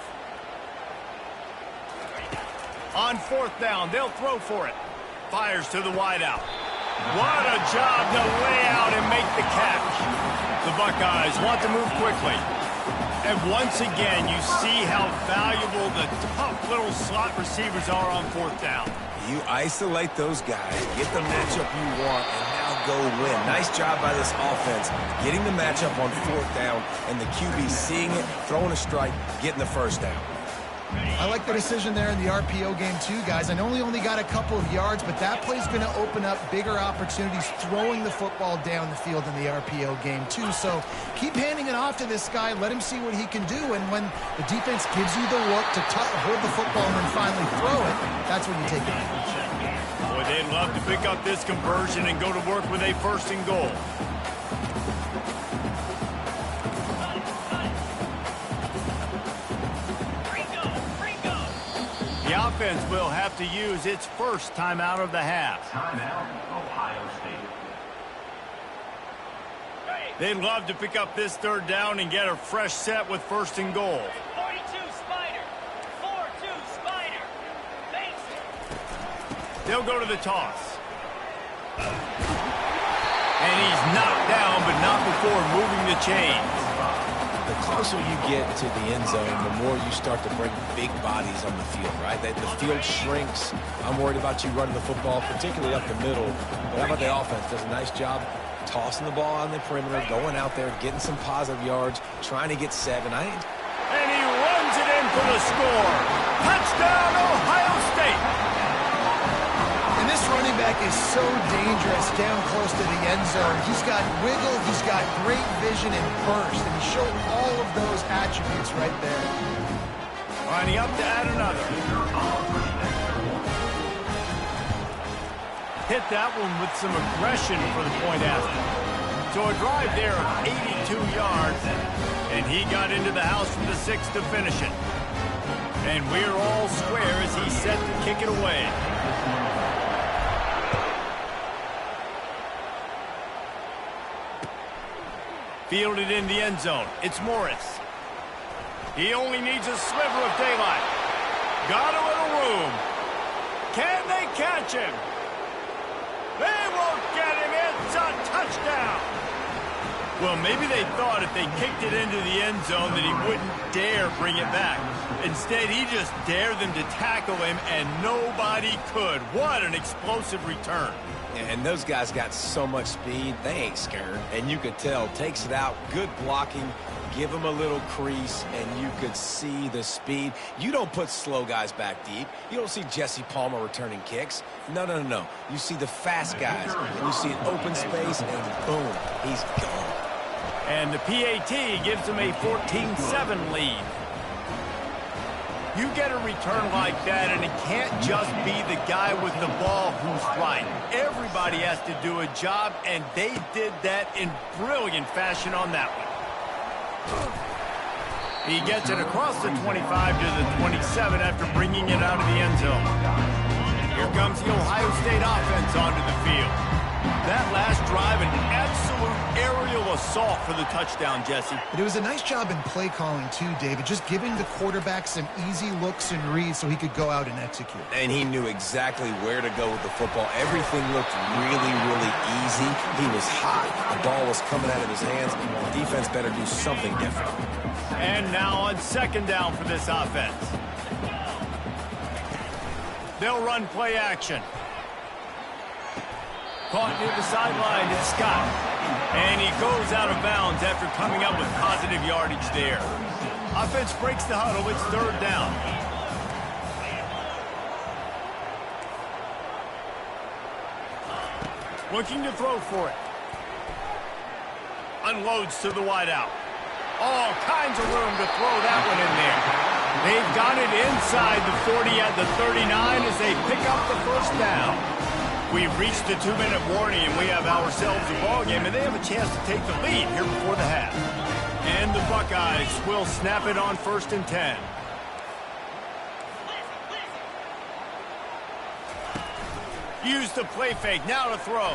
On 4th down, they'll throw for it. Fires to the wideout. What a job to lay out and make the catch. The Buckeyes want to move quickly. And once again, you see how valuable the tough little slot receivers are on 4th down. You isolate those guys, get the matchup you want, and now go win. Nice job by this offense, getting the matchup on 4th down, and the QB seeing it, throwing a strike, getting the 1st down. I like the decision there in the RPO game too, guys. I know he only got a couple of yards, but that play's going to open up bigger opportunities throwing the football down the field in the RPO game too. So keep handing it off to this guy. Let him see what he can do. And when the defense gives you the look to hold the football and then finally throw it, that's when you take it. Boy, they'd love to pick up this conversion and go to work with a 1st and goal. The offense will have to use its first timeout of the half. Timeout, Ohio State. They'd love to pick up this 3rd down and get a fresh set with 1st and goal. 42 Spider. 4-2 Spider. Makes it. They'll go to the toss. And he's knocked down, but not before moving the chains. The closer you get to the end zone, the more you start to bring big bodies on the field, right? The field shrinks. I'm worried about you running the football, particularly up the middle. But how about the offense? Does a nice job tossing the ball on the perimeter, going out there, getting some positive yards, trying to get 7. And he runs it in for the score. Touchdown, Ohio State. And this running back is so dangerous down close to the end zone. He's got wiggle, he's got great vision and burst, and he showed all of those attributes right there. Lining up to add another. Hit that one with some aggression for the point after. So a drive there of 82 yards, and he got into the house from the 6 to finish it. And we're all square as he's set to kick it away. Fielded in the end zone. It's Morris. He only needs a sliver of daylight. Got a little room. Can they catch him? They won't get him. It's a touchdown. Well, maybe they thought if they kicked it into the end zone that he wouldn't dare bring it back. Instead, he just dared them to tackle him, and nobody could. What an explosive return. And those guys got so much speed, they ain't scared. And you could tell, takes it out, good blocking, give him a little crease, and you could see the speed. You don't put slow guys back deep. You don't see Jesse Palmer returning kicks. No, no, no, no. You see the fast guys, and you see an open space, and boom, he's gone. And the PAT gives him a 14-7 lead. You get a return like that, and it can't just be the guy with the ball who's right. Everybody has to do a job, and they did that in brilliant fashion on that one. He gets it across the 25 to the 27 after bringing it out of the end zone. Here comes the Ohio State offense onto the field. That last drive, an absolute aerial assault for the touchdown, Jesse. But it was a nice job in play calling too, David, just giving the quarterback some easy looks and reads so he could go out and execute. And he knew exactly where to go with the football. Everything looked really, really easy. He was hot. The ball was coming out of his hands. The defense better do something different. And now on 2nd down for this offense. They'll run play action. Caught near the sideline, it's Scott. And he goes out of bounds after coming up with positive yardage there. Offense breaks the huddle. It's third down. Looking to throw for it. Unloads to the wideout. All kinds of room to throw that one in there. They've got it inside the 40 at the 39 as they pick up the first down. We've reached the 2-minute warning, and we have ourselves a ball game, and they have a chance to take the lead here before the half. And the Buckeyes will snap it on 1st and 10. Use the play fake, now to throw.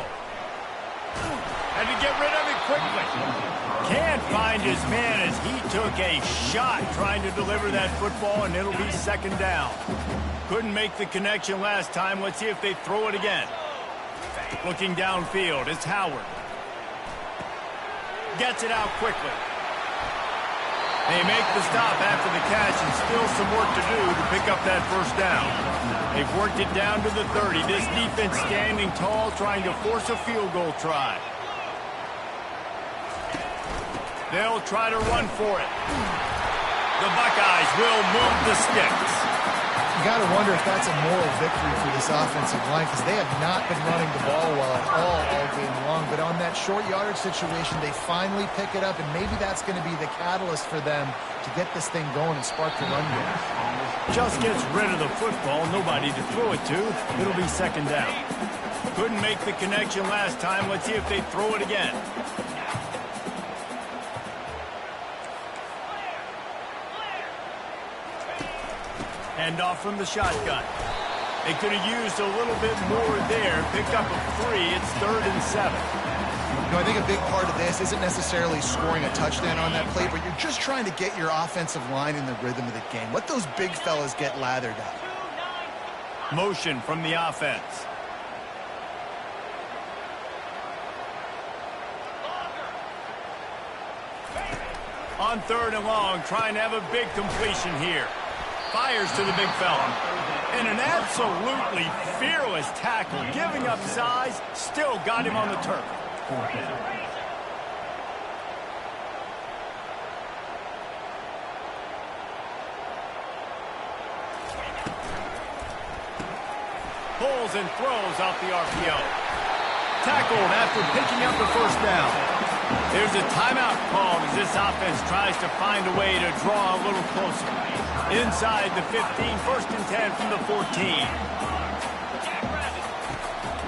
And to get rid of it quickly. Can't find his man as he took a shot trying to deliver that football, and it'll be 2nd down. Couldn't make the connection last time. Let's see if they throw it again. Looking downfield, it's Howard. Gets it out quickly. They make the stop after the catch, and still some work to do to pick up that first down. They've worked it down to the 30. This defense standing tall, trying to force a field goal try. They'll try to run for it. The Buckeyes will move the sticks. You got to wonder if that's a moral victory for this offensive line, because they have not been running the ball well at all game long. But on that short yardage situation, they finally pick it up, and maybe that's going to be the catalyst for them to get this thing going and spark the run game. Just gets rid of the football, nobody to throw it to. It'll be 2nd down. Couldn't make the connection last time. Let's see if they throw it again. Hand off from the shotgun. They could have used a little bit more there. Picked up a 3. It's 3rd and 7. You know, I think a big part of this isn't necessarily scoring a touchdown on that play, but you're just trying to get your offensive line in the rhythm of the game. Let those big fellas get lathered up. Motion from the offense. On 3rd and long, trying to have a big completion here. Fires to the big fella. And an absolutely fearless tackle, giving up size, still got him on the turf. Pulls and throws off the RPO. Tackled after picking up the first down. There's a timeout called as this offense tries to find a way to draw a little closer. Inside the 15, 1st and 10 from the 14.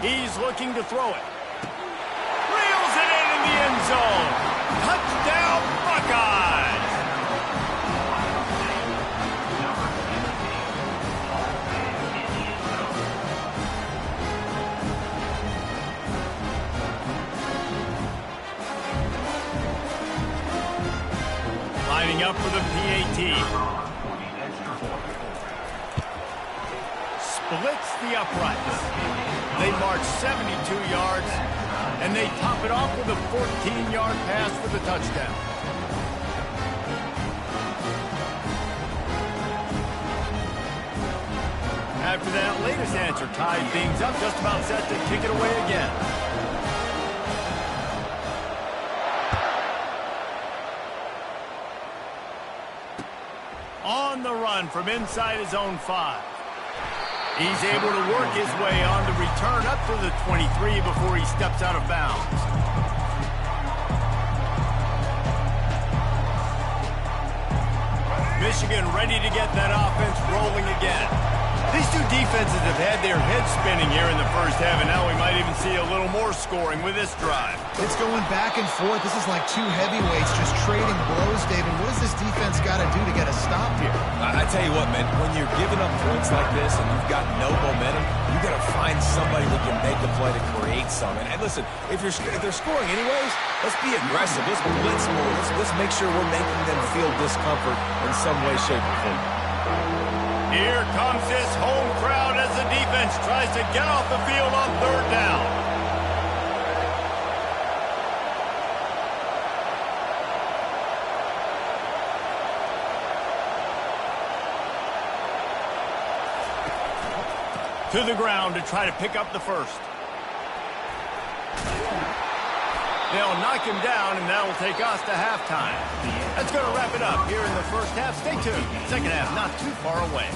He's looking to throw it. Reels it in the end zone. Touchdown, Buckeyes! Lining up for the PAT. Splits the uprights. They march 72 yards, and they top it off with a 14-yard pass for the touchdown. After that latest answer tied things up, just about set to kick it away again. On the run from inside his own 5. He's able to work his way on the return up to the 23 before he steps out of bounds. Michigan ready to get that offense rolling again. These two defenses have had their heads spinning here in the first half, and now we might even see a little more scoring with this drive. It's going back and forth. This is like two heavyweights just trading blows, David. What does this defense got to do to get a stop here? I tell you what, man, when you're giving up points like this and you've got no momentum, you got to find somebody that can make the play to create something. And listen, if they're scoring anyways, let's be aggressive. Let's blitz more. Let's make sure we're making them feel discomfort in some way, shape, or form. Here comes this home crowd as the defense tries to get off the field on 3rd down. To the ground to try to pick up the first. They'll knock him down, and that will take us to halftime. That's going to wrap it up here in the first half. Stay tuned. Second half not too far away.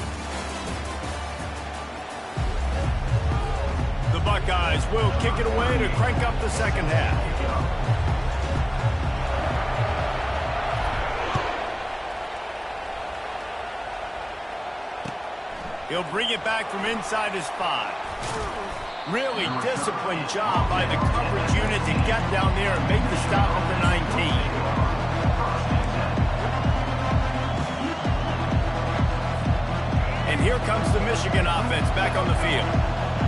The Buckeyes will kick it away to crank up the second half. He'll bring it back from inside his 5. Really disciplined job by the coverage unit to get down there and make the stop at the 19. And here comes the Michigan offense back on the field.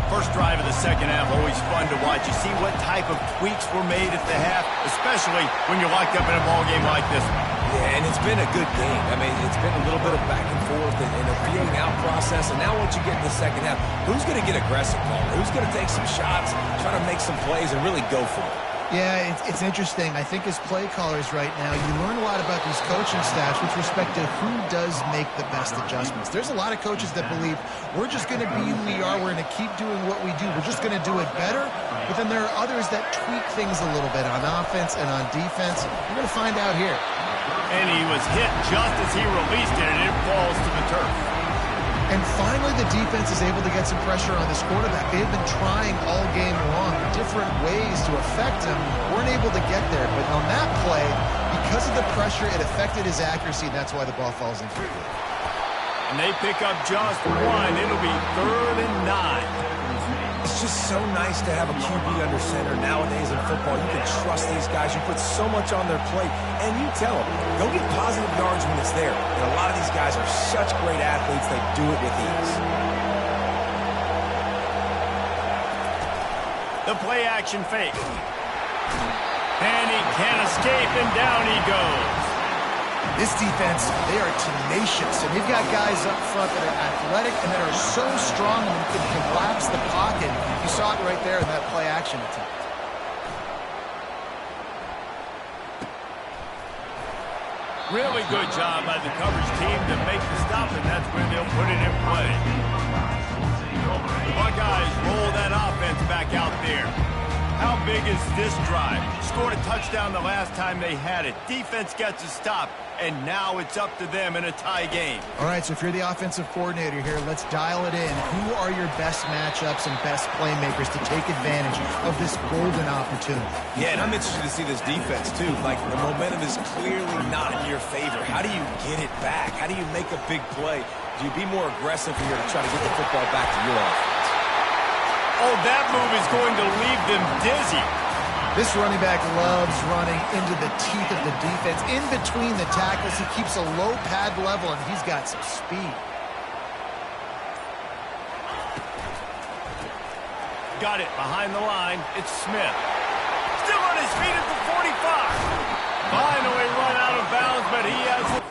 First drive of the second half, always fun to watch. You see what type of tweaks were made at the half, especially when you're locked up in a ball game like this one. Yeah, and it's been a good game. I mean, it's been a little bit of back and forth and a feeling out process. And now once you get in the second half, who's going to get aggressive, Paul? Who's going to take some shots, try to make some plays, and really go for it? Yeah, it's interesting. I think as play callers right now, you learn a lot about these coaching staffs with respect to who does make the best adjustments. There's a lot of coaches that believe we're just going to be who we are. We're going to keep doing what we do. We're just going to do it better. But then there are others that tweak things a little bit on offense and on defense. We're going to find out here. And he was hit just as he released it, and it falls to the turf. And finally, the defense is able to get some pressure on this quarterback. They've been trying all game long different ways to affect him. Weren't able to get there. But on that play, because of the pressure, it affected his accuracy, and that's why the ball falls into the field. And they pick up just one. It'll be 3rd and 9. It's just so nice to have a QB under center nowadays in football. You can trust these guys. You put so much on their plate, and you tell them, go get positive yards when it's there. And a lot of these guys are such great athletes, they do it with ease. The play action fake. And he can't escape, and down he goes. This defense, they are tenacious, and they've got guys up front that are athletic and that are so strong and can collapse the pocket. You saw it right there in that play action attempt. Really good job by the coverage team to make the stop, and that's where they'll put it in play. The Buckeyes roll that offense back out there. How big is this drive? Scored a touchdown the last time they had it. Defense gets a stop, and now it's up to them in a tie game. All right, so if you're the offensive coordinator here, let's dial it in. Who are your best matchups and best playmakers to take advantage of this golden opportunity? Yeah, and I'm interested to see this defense, too. Like, the momentum is clearly not in your favor. How do you get it back? How do you make a big play? Do you be more aggressive here to try to get the football back to your offense? Oh, that move is going to leave them dizzy. This running back loves running into the teeth of the defense. In between the tackles, he keeps a low pad level, and he's got some speed. Got it behind the line. It's Smith. Still on his feet at the 45. Finally run out of bounds, but he has it.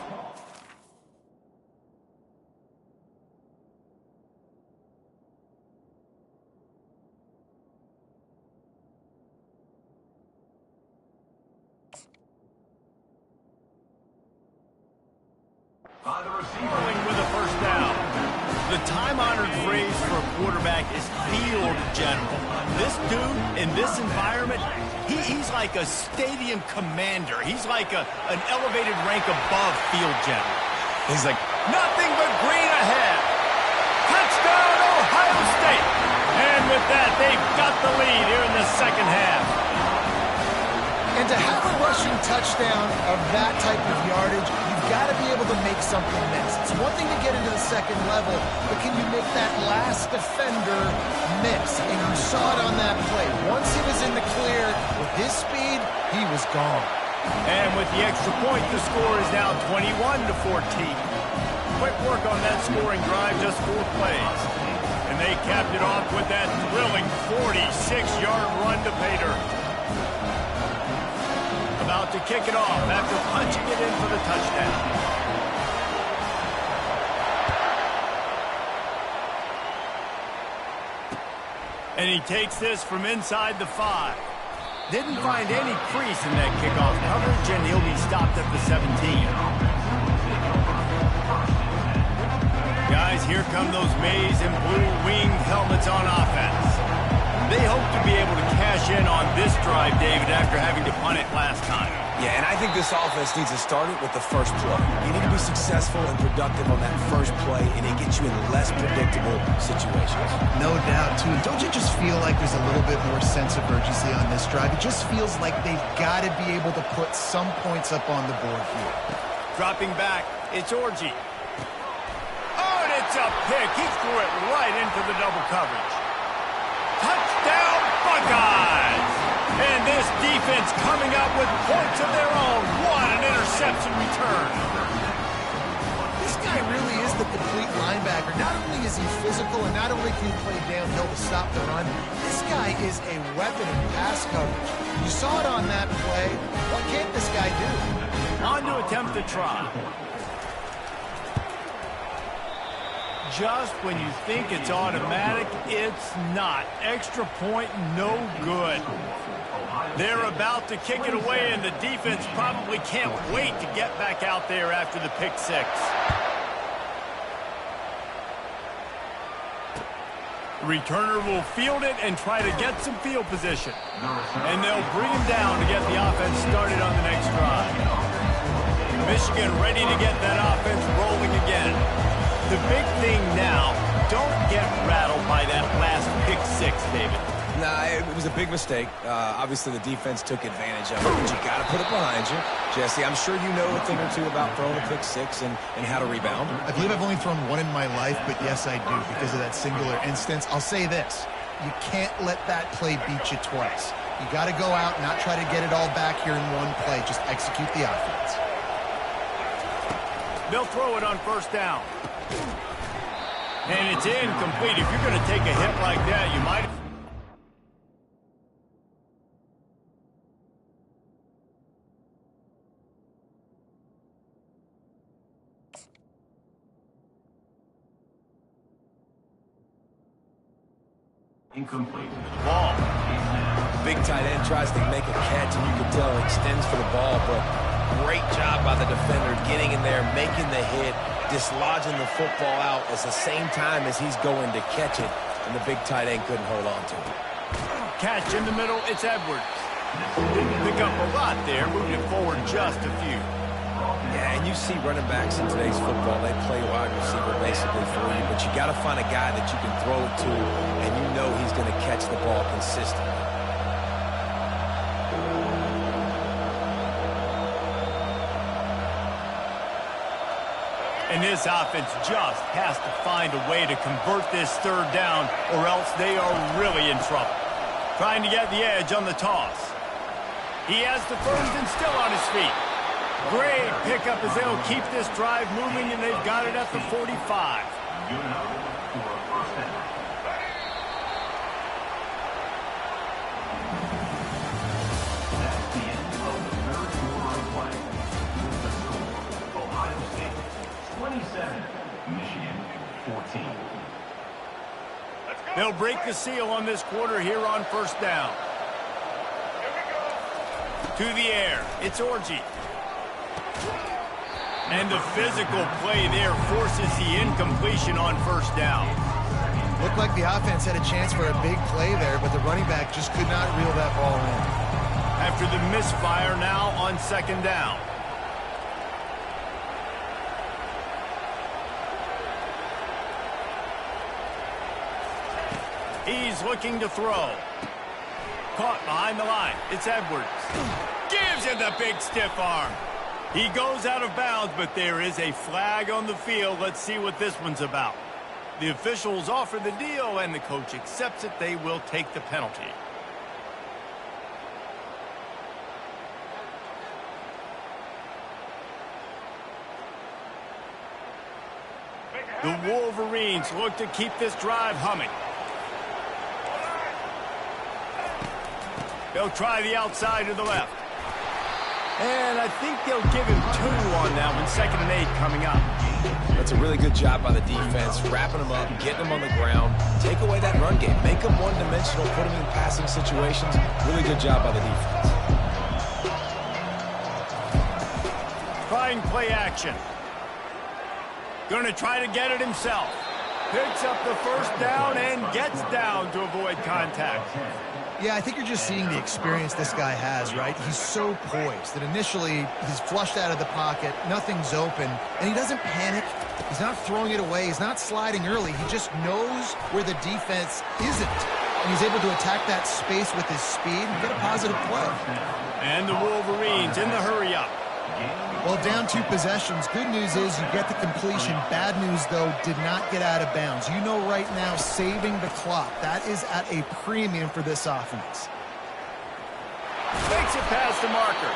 With a first down. The time-honored phrase for a quarterback is field general. This dude, in this environment, he's like a stadium commander. He's like an elevated rank above field general. He's like, nothing but green ahead. Touchdown, Ohio State. And with that, they've got the lead here in the second half. And to have a rushing touchdown of that type of yardage, you've got to be able to make something miss. It's one thing to get into the second level, but can you make that last defender miss? And you saw it on that play. Once he was in the clear, with his speed, he was gone. And with the extra point, the score is now 21-14. Quick work on that scoring drive, just 4 plays. And they capped it off with that thrilling 46-yard run to pay dirt. About to kick it off after punching it in for the touchdown. And he takes this from inside the 5. Didn't find any crease in that kickoff coverage, and he'll be stopped at the 17. Guys, here come those maize and blue winged helmets on offense. They hope to be able to cash in on this drive, David, after having to punt it last time. Yeah, and I think this offense needs to start it with the first play. You need to be successful and productive on that first play, and it gets you in less predictable situations. No doubt, too. Don't you just feel like there's a little bit more sense of urgency on this drive? It just feels like they've got to be able to put some points up on the board here. Dropping back, it's Orji. Oh, and it's a pick. He threw it right into the double coverage. Touchdown, Buckeyes! And this defense coming up with points of their own. What an interception return. This guy really is the complete linebacker. Not only is he physical and not only can he play downhill to stop the run, this guy is a weapon in pass coverage. You saw it on that play. What can't this guy do? On to attempt to try. Just when you think it's automatic, it's not. Extra point, no good. They're about to kick it away, and the defense probably can't wait to get back out there after the pick six. The returner will field it and try to get some field position. And they'll bring him down to get the offense started on the next drive. Michigan ready to get that offense rolling again. The big thing now, don't get rattled by that last pick six, David. Nah, it was a big mistake. Obviously, the defense took advantage of it, but you got to put it behind you. Jesse, I'm sure you know a thing or two about throwing a pick six and how to rebound. I believe I've only thrown one in my life, but yes, I do because of that singular instance. I'll say this. You can't let that play beat you twice. You got to go out, not try to get it all back here in one play. Just execute the offense. They'll throw it on first down. And it's incomplete. If you're going to take a hit like that, you might... Incomplete. Ball. Big tight end tries to make a catch, and you can tell he extends for the ball, but great job by the defender getting in there, making the hit, dislodging the football out at the same time as he's going to catch it, and the big tight end couldn't hold on to it. Catch in the middle, it's Edwards. Didn't pick up a lot there, moving it forward just a few. Yeah, and you see running backs in today's football, they play wide receiver basically for you, but you got to find a guy that you can throw it to, and you know he's going to catch the ball consistently. And this offense just has to find a way to convert this third down, or else they are really in trouble. Trying to get the edge on the toss. He has the first and still on his feet. Great pickup as they'll keep this drive moving, and they've got it at the 45. Good enough for a first down. That's the end of the third quarter of play. The score, Ohio State 27, Michigan 14. They'll break the seal on this quarter here on first down. To the air, it's Orji. And the physical play there forces the incompletion on first down. Looked like the offense had a chance for a big play there, but the running back just could not reel that ball in. After the misfire, now on second down. He's looking to throw. Caught behind the line. It's Edwards. Gives him the big stiff arm. He goes out of bounds, but there is a flag on the field. Let's see what this one's about. The officials offer the deal, and the coach accepts it. They will take the penalty. The Wolverines look to keep this drive humming. They'll try the outside to the left. And I think they'll give him 2 on that one. 2nd and 8 coming up. That's a really good job by the defense, wrapping them up, getting them on the ground, take away that run game, make them one-dimensional, put them in passing situations. Really good job by the defense. Trying play action. Going to try to get it himself. Picks up the first down and gets down to avoid contact. Yeah, I think you're just seeing the experience this guy has, right? He's so poised that initially he's flushed out of the pocket, nothing's open, and he doesn't panic. He's not throwing it away. He's not sliding early. He just knows where the defense isn't, and he's able to attack that space with his speed and get a positive play. And the Wolverines in the hurry-up. Well, down 2 possessions. Good news is you get the completion. Bad news, though, did not get out of bounds. You know right now, saving the clock. That is at a premium for this offense. Makes it past the marker.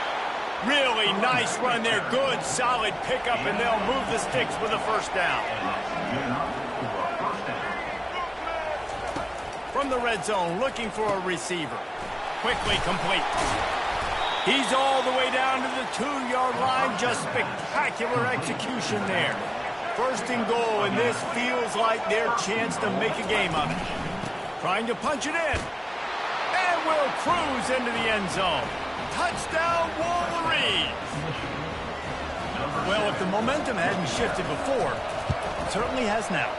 Really nice run there. Good, solid pickup, and they'll move the sticks with a first down. From the red zone, looking for a receiver. Quickly complete. He's all the way down to the 2-yard line. Just spectacular execution there. First and goal, and this feels like their chance to make a game of it. Trying to punch it in. And will cruise into the end zone. Touchdown, Wolverines! Well, if the momentum hadn't shifted before, it certainly has now.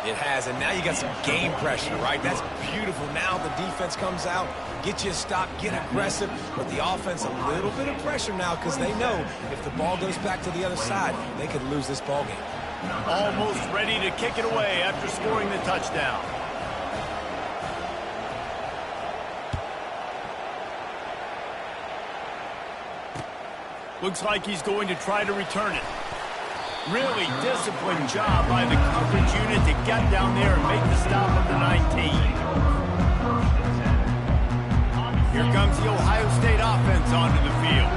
It has, and now you got some game pressure, right? That's beautiful. Now the defense comes out, get you a stop, get aggressive, but the offense a little bit of pressure now because they know if the ball goes back to the other side, they could lose this ball game. Almost ready to kick it away after scoring the touchdown. Looks like he's going to try to return it. Really disciplined job by the coverage unit to get down there and make the stop of the 19. Here comes the Ohio State offense onto the field.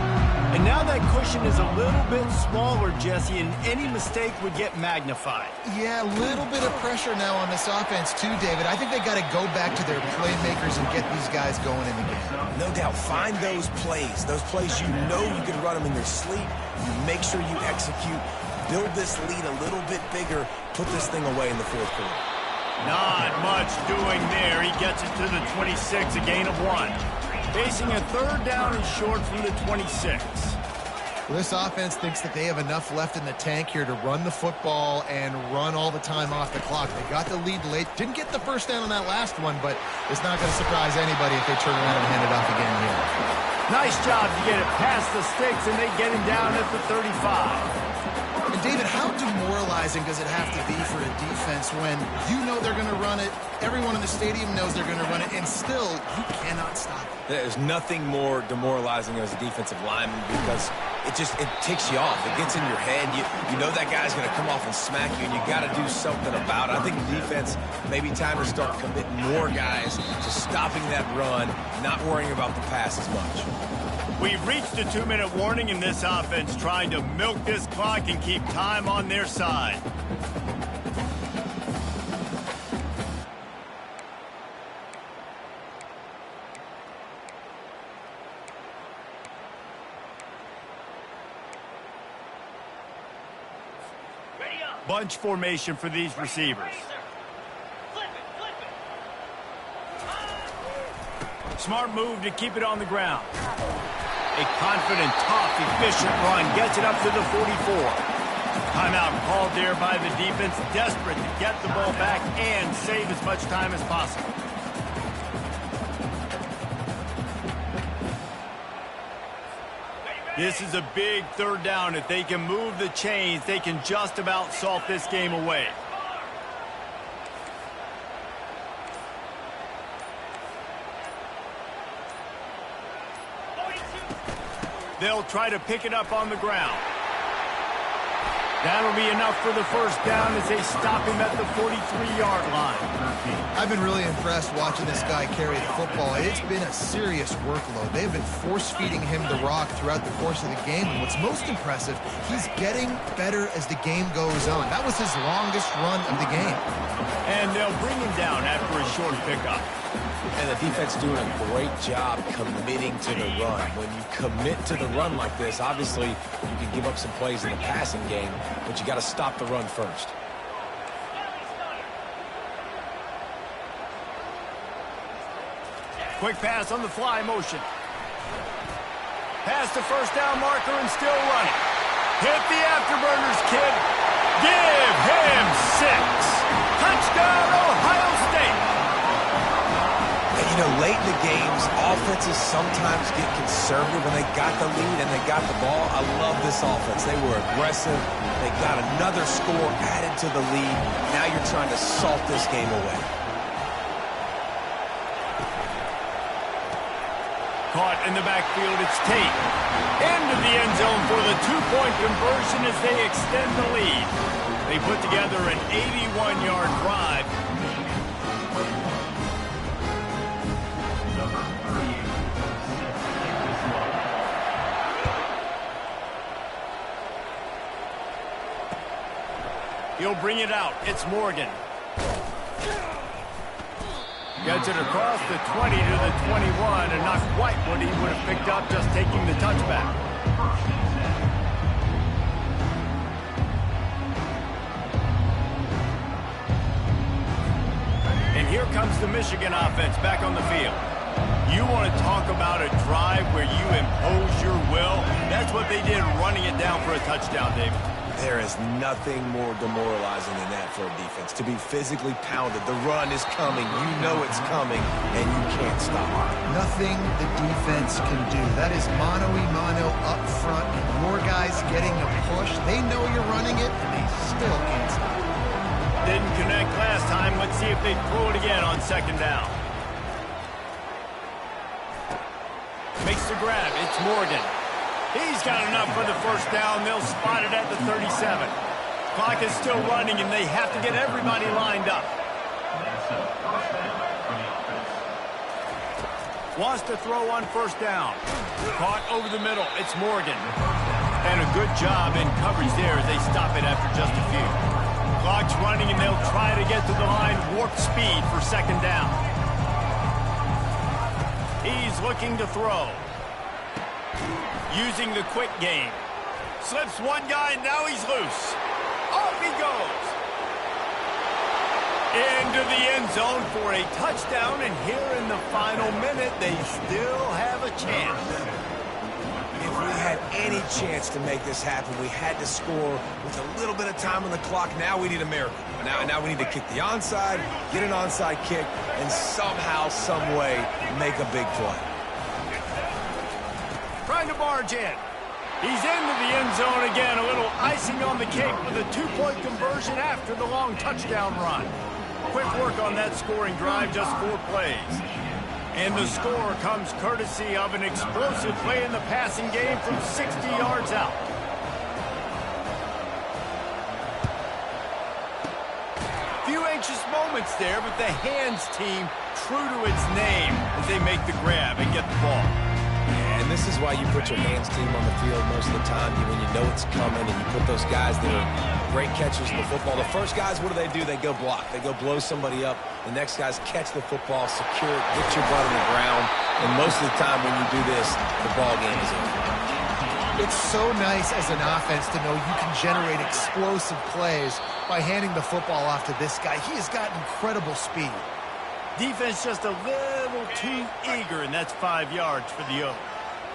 And now that cushion is a little bit smaller, Jesse, and any mistake would get magnified. Yeah, a little bit of pressure now on this offense too, David. I think they got to go back to their playmakers and get these guys going in the game. No doubt. Find those plays you know you can run them in your sleep. You make sure you execute. Build this lead a little bit bigger. Put this thing away in the fourth quarter. Not much doing there. He gets it to the 26, a gain of 1. Facing a third down and short from the 26. Well, this offense thinks that they have enough left in the tank here to run the football and run all the time off the clock. They got the lead late. Didn't get the first down on that last one, but it's not going to surprise anybody if they turn around and hand it off again here. Nice job to get it past the sticks, and they get him down at the 35. And David, how demoralizing does it have to be for a defense when you know they're going to run it, everyone in the stadium knows they're going to run it, and still you cannot stop it? There's nothing more demoralizing as a defensive lineman because it ticks you off. It gets in your head. You know that guy's going to come off and smack you, and you got to do something about it. I think the defense, maybe time to start committing more guys to stopping that run, not worrying about the pass as much. We've reached a 2-minute warning in this offense, trying to milk this clock and keep time on their side. Bunch formation for these receivers. Smart move to keep it on the ground. A confident, tough, efficient run gets it up to the 44. Timeout called there by the defense, desperate to get the ball back and save as much time as possible. This is a big third down. If they can move the chains, they can just about salt this game away. They'll try to pick it up on the ground. That'll be enough for the first down as they stop him at the 43-yard line. I've been really impressed watching this guy carry the football. It's been a serious workload. They've been force-feeding him the rock throughout the course of the game. And what's most impressive, he's getting better as the game goes on. That was his longest run of the game. And they'll bring him down after a short pickup. And the defense doing a great job committing to the run. When you commit to the run like this, obviously you can give up some plays in the passing game, but you got to stop the run first. Quick pass on the fly motion. Past the first down marker and still running. Hit the afterburners, kid. Give him 6. Touchdown, Ohio State. And, you know, late in the games, offenses sometimes get conservative when they got the lead and they got the ball. I love this offense. They were aggressive. They got another score added to the lead. Now you're trying to salt this game away. Caught in the backfield, it's Tate. Into the end zone for the 2-point conversion as they extend the lead. They put together an 81-yard drive. Number 38. He'll bring it out. It's Morgan. Gets it across the 20 to the 21, and not quite what he would have picked up just taking the touchback. And here comes the Michigan offense back on the field. You want to talk about a drive where you impose your will? That's what they did, running it down for a touchdown, David. There is nothing more demoralizing than that for a defense. To be physically pounded. The run is coming. You know it's coming, and you can't stop it. Nothing the defense can do. That is mano-a-mano up front, and your guys getting a push. They know you're running it, and they still can't stop it. Didn't connect last time. Let's see if they throw it again on second down. Makes the grab. It's Morgan. He's got enough for the first down. They'll spot it at the 37. Clock is still running, and they have to get everybody lined up. Wants to throw on first down. Caught over the middle. It's Morgan. And a good job in coverage there as they stop it after just a few. Clock's running, and they'll try to get to the line warp speed for second down. He's looking to throw. Using the quick game. Slips one guy, and now he's loose. Off he goes. Into the end zone for a touchdown, and here in the final minute, they still have a chance. If we had any chance to make this happen, we had to score with a little bit of time on the clock. Now we need a miracle. Now we need to kick the onside, get an onside kick, and somehow, some way, make a big play. Trying to barge in. He's into the end zone again. A little icing on the cake with a 2-point conversion after the long touchdown run. Quick work on that scoring drive, just 4 plays. And the score comes courtesy of an explosive play in the passing game from 60 yards out. Few anxious moments there, but the hands team true to its name as they make the grab and get the ball. And this is why you put your hands team on the field most of the time, when you know it's coming, and you put those guys that are great catchers of the football. The first guys, what do? They go block. They go blow somebody up. The next guys catch the football, secure it, get your butt on the ground. And most of the time when you do this, the ball game is over. It's so nice as an offense to know you can generate explosive plays by handing the football off to this guy. He has got incredible speed. Defense just a little too eager, and that's 5 yards for the Oak.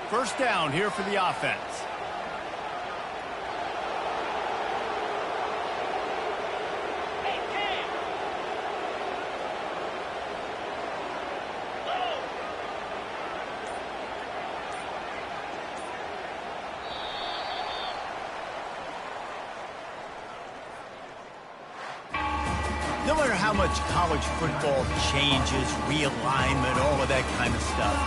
First down here for the offense. Hey, Cam. Low. No matter how much college football changes, realignment, all of that kind of stuff,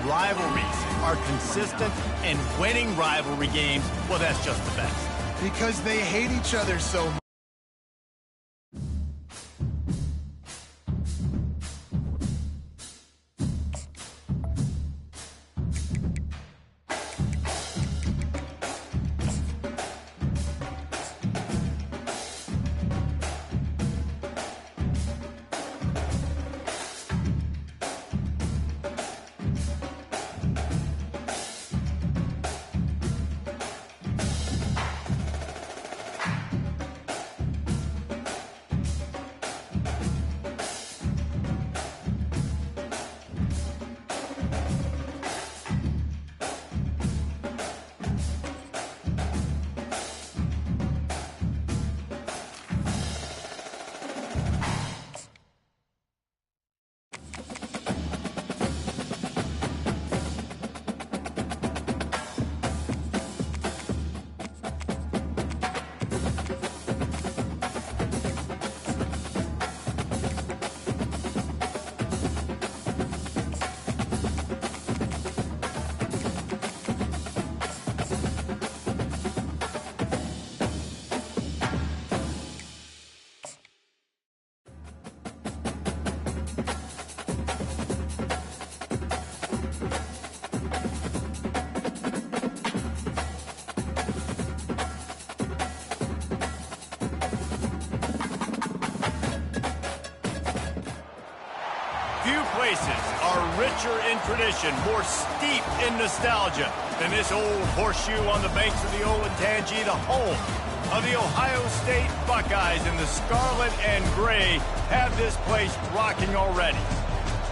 rivalries are consistent, and winning rivalry games, well, that's just the best. Because they hate each other so much. richer in tradition, more steep in nostalgia than this old horseshoe on the banks of the Olentangy, the home of the Ohio State Buckeyes. And the scarlet and gray have this place rocking already.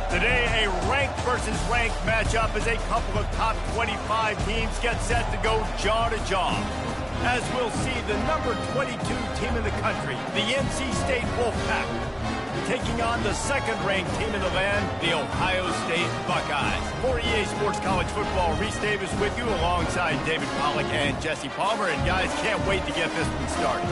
Today, a ranked versus ranked matchup as a couple of top 25 teams get set to go jaw to jaw. As we'll see the number 22 team in the country, the NC State Wolfpack, taking on the second-ranked team in the land, the Ohio State Buckeyes. For EA Sports College Football, Reese Davis with you alongside David Pollack and Jesse Palmer. And guys, can't wait to get this one started.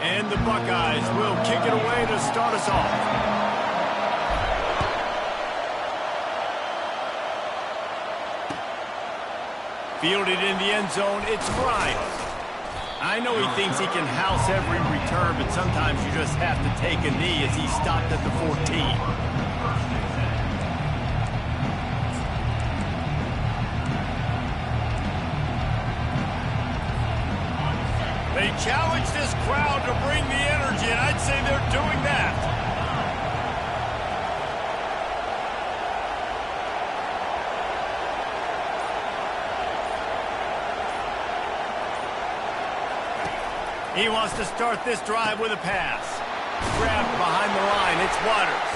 And the Buckeyes will kick it away to start us off. Fielded in the end zone, it's Grimes. I know he thinks he can house every return, but sometimes you just have to take a knee as he stopped at the 14. They challenge this crowd to bring the energy, and I'd say they're doing that. He wants to start this drive with a pass. Grabbed behind the line, it's Waters.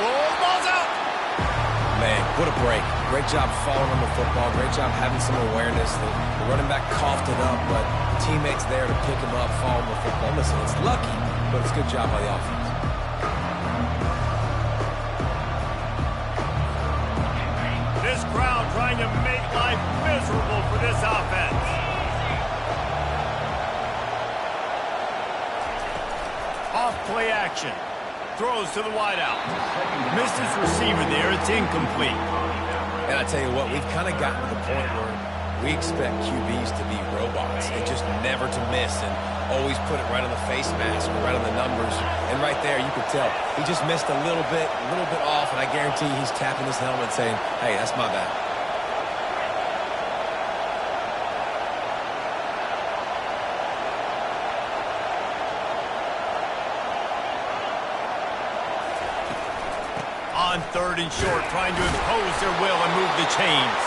Oh, ball's out! Man, what a break. Great job following on the football. Great job having some awareness. The running back coughed it up, but teammates there to pick him up, follow the football. Listen, it's lucky, but it's a good job by the offense. This crowd trying to make life miserable for this offense. Off play action. Throws to the wideout. Missed his receiver there. It's incomplete. And I tell you what, we've kind of gotten to the point where we expect QBs to be robots and just never to miss and always put it right on the face mask or right on the numbers. And right there, you could tell he just missed a little bit off, and I guarantee he's tapping his helmet saying, hey, that's my bad. On third and short, trying to impose their will and move the chains.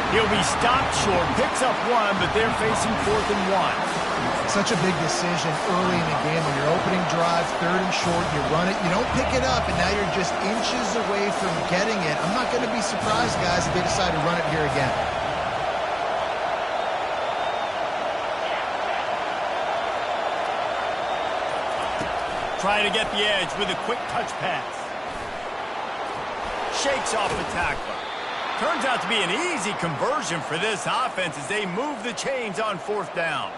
He'll be stopped short, picks up one, but they're facing 4th and 1. Such a big decision early in the game. When you're opening drive, third and short, you run it, you don't pick it up, and now you're just inches away from getting it. I'm not going to be surprised, guys, if they decide to run it here again. Try to get the edge with a quick touch pass. Shakes off the tackler. Turns out to be an easy conversion for this offense as they move the chains on 4th down.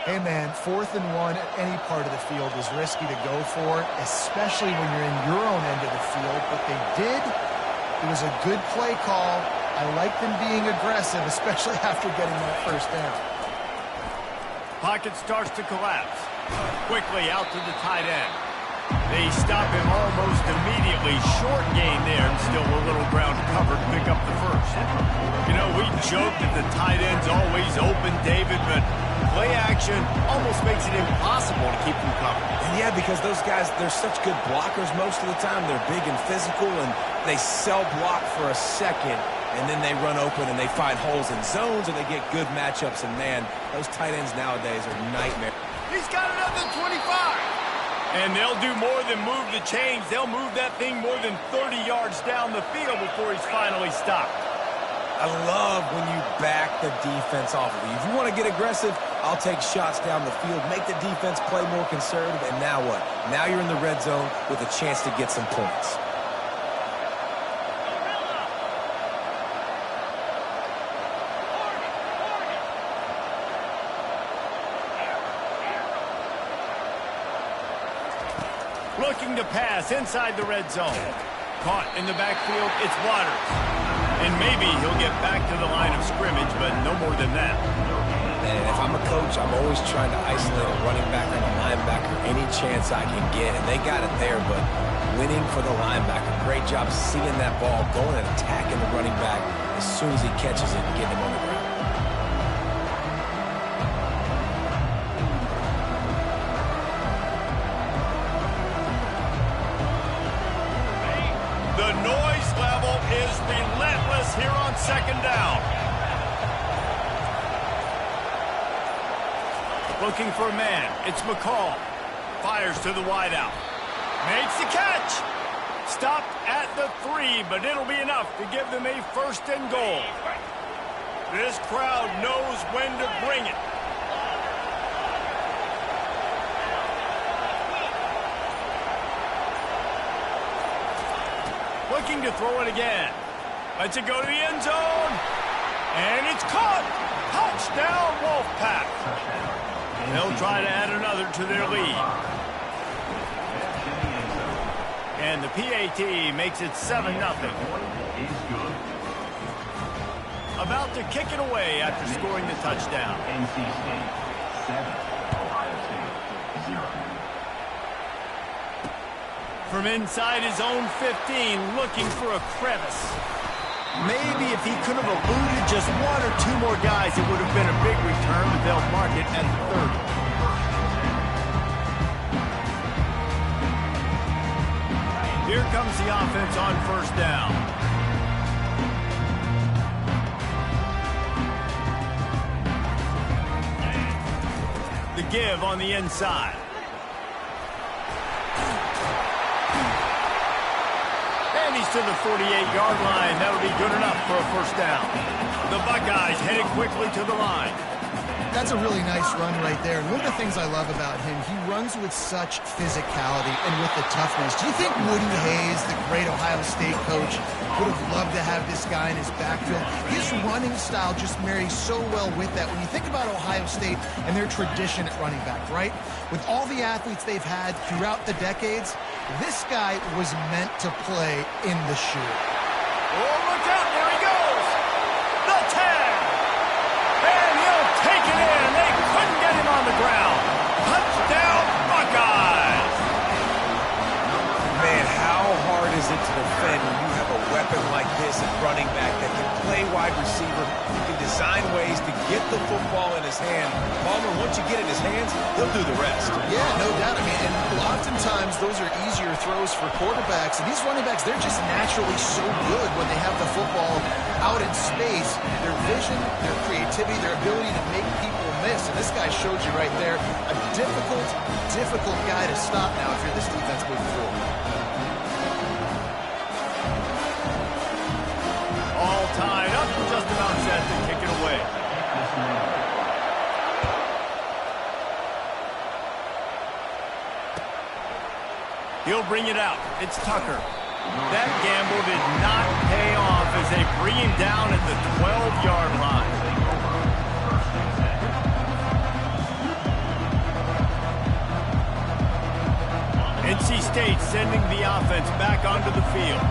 Hey, man, 4th and 1 at any part of the field is risky to go for, especially when you're in your own end of the field. But they did. It was a good play call. I like them being aggressive, especially after getting that first down. Pocket starts to collapse. Quickly out to the tight end. They stop him almost immediately. Short gain there, and still a little ground covered to pick up the first. You know, we joke that the tight end's always open, David, but play action almost makes it impossible to keep them covered. And yeah, because those guys, they're such good blockers most of the time. They're big and physical, and they cell block for a second, and then they run open and they find holes in zones, and they get good matchups. And, man, those tight ends nowadays are nightmare. He's got another 25. And they'll do more than move the chains. They'll move that thing more than 30 yards down the field before he's finally stopped. I love when you back the defense off of you. If you want to get aggressive, I'll take shots down the field, make the defense play more conservative, and now what? Now you're in the red zone with a chance to get some points. Looking to pass inside the red zone. Caught in the backfield, it's Waters. And maybe he'll get back to the line of scrimmage, but no more than that. And if I'm a coach, I'm always trying to isolate a running back and a linebacker any chance I can get. And they got it there, but winning for the linebacker. Great job seeing that ball, going and attacking the running back as soon as he catches it and getting him on the ground. The noise level is relentless here on second down. Looking for a man. It's McCall. Fires to the wideout. Makes the catch. Stopped at the 3, but it'll be enough to give them a first and goal. This crowd knows when to bring it. Looking to throw it again. Lets it go to the end zone. And it's caught. Touchdown, Wolfpack. They'll try to add another to their lead. And the PAT makes it 7-0. About to kick it away after scoring the touchdown. NC State 7, Ohio State 0. From inside his own 15, looking for a crevice. Maybe if he could have eluded just one or two more guys, it would have been a big return, but they'll mark it at 30. Here comes the offense on first down. The give on the inside. And he's to the 48-yard line. That'll be good enough for a first down. The Buckeyes headed quickly to the line. That's a really nice run right there. And one of the things I love about him, he runs with such physicality and with the toughness. Do you think Woody Hayes, the great Ohio State coach, would have loved to have this guy in his backfield? His running style just marries so well with that. When you think about Ohio State and their tradition at running back, right? With all the athletes they've had throughout the decades, this guy was meant to play in the shoe. Oh, look out. There he goes. The tag. And he'll take it in. They couldn't get him on the ground. Touchdown, Buckeyes. Man, how hard is it to defend when you have a weapon like this at running back that can play wide receiver, who can design ways to get the football in his hand. Palmer, once you get it in his hands, he'll do the rest. Yeah, no doubt. I mean, and oftentimes those are easier throws for quarterbacks. And these running backs, they're just naturally so good when they have the football out in space. Their vision, their creativity, their ability to make people miss. And this guy showed you right there, a difficult guy to stop now if you're this defense moving forward. All tied up, just about set to kick it away. He'll bring it out. It's Tucker. That gamble did not pay off as they bring him down at the 12-yard line. NC State sending the offense back onto the field.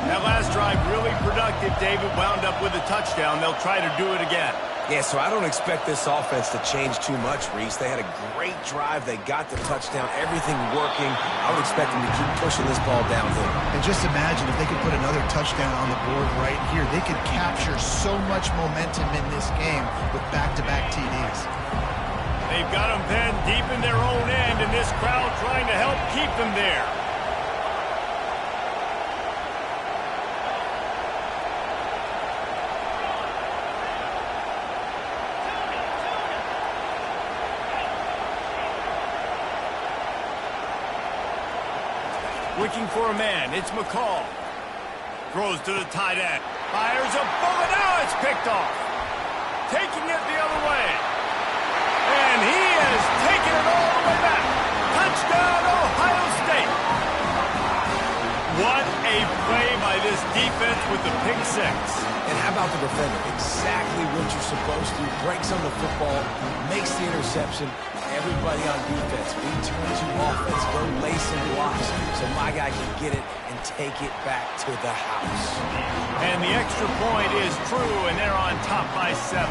That last drive really productive. David wound up with a touchdown. They'll try to do it again. Yeah, so I don't expect this offense to change too much, Reese. They had a great drive. They got the touchdown. Everything working. I would expect them to keep pushing this ball downhill. And just imagine if they could put another touchdown on the board right here. They could capture so much momentum in this game with back-to-back TDs. They've got them pinned deep in their own end, and this crowd trying to help keep them there. Looking for a man. It's McCall. Throws to the tight end. Fires a bullet. Now it's picked off. Taking it the other way. And he has taken it all the way back. Touchdown, Ohio State. What a play by this defense with the pick six. And how about the defender? Exactly what you're supposed to. Breaks on the football, makes the interception. Everybody on defense, we turn to offense, go lay some blocks so my guy can get it and take it back to the house. And the extra point is true, and they're on top by 7.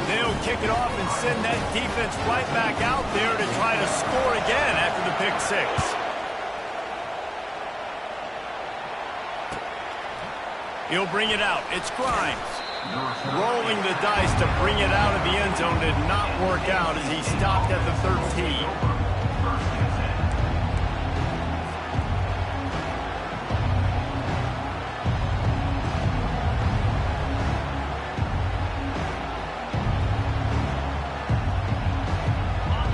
They'll kick it off and send that defense right back out there to try to score again after the pick six. He'll bring it out. It's Grimes. Rolling the dice to bring it out of the end zone did not work out as he stopped at the 13.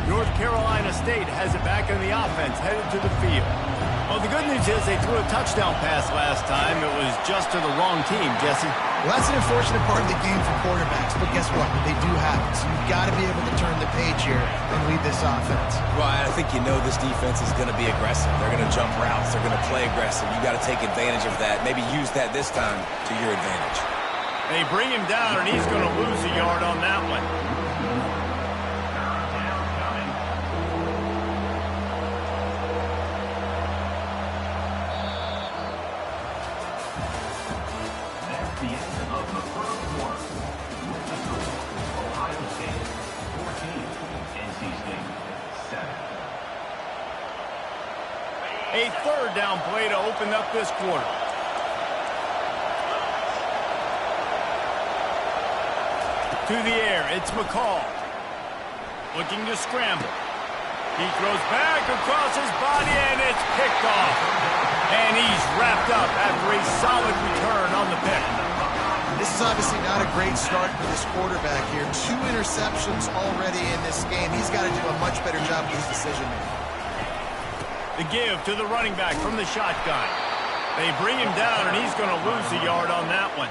North Carolina State has it back in the offense, headed to the field. Well, the good news is they threw a touchdown pass last time. It was just to the wrong team, Jesse. Well, that's an unfortunate part of the game for quarterbacks, but guess what? They do have it, so you've got to be able to turn the page here and lead this offense. Well, I think you know this defense is going to be aggressive. They're going to jump routes. They're going to play aggressive. You got to take advantage of that. Maybe use that this time to your advantage. They bring him down, and he's going to lose a yard on that one. The end of the first quarter. With the score, Ohio State 14, NC State 7. A third down play to open up this quarter. To the air, it's McCall. Looking to scramble. He throws back across his body, and it's picked off. And he's wrapped up after a solid return on the pick. This is obviously not a great start for this quarterback here. 2 interceptions already in this game. He's got to do a much better job with his decision-making. The give to the running back from the shotgun. They bring him down, and he's going to lose a yard on that one.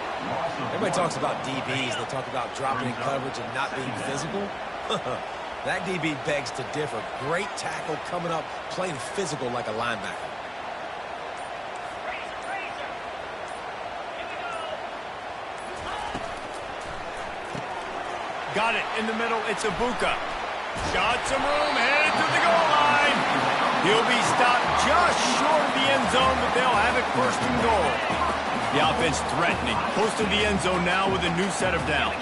Everybody talks about DBs. They talk about dropping in coverage and not being physical. That DB begs to differ. Great tackle coming up, playing physical like a linebacker. Got it in the middle. It's Ibuka. Got some room, headed to the goal line. He'll be stopped just short of the end zone, but they'll have it first and goal. The offense threatening. Close to the end zone now with a new set of downs.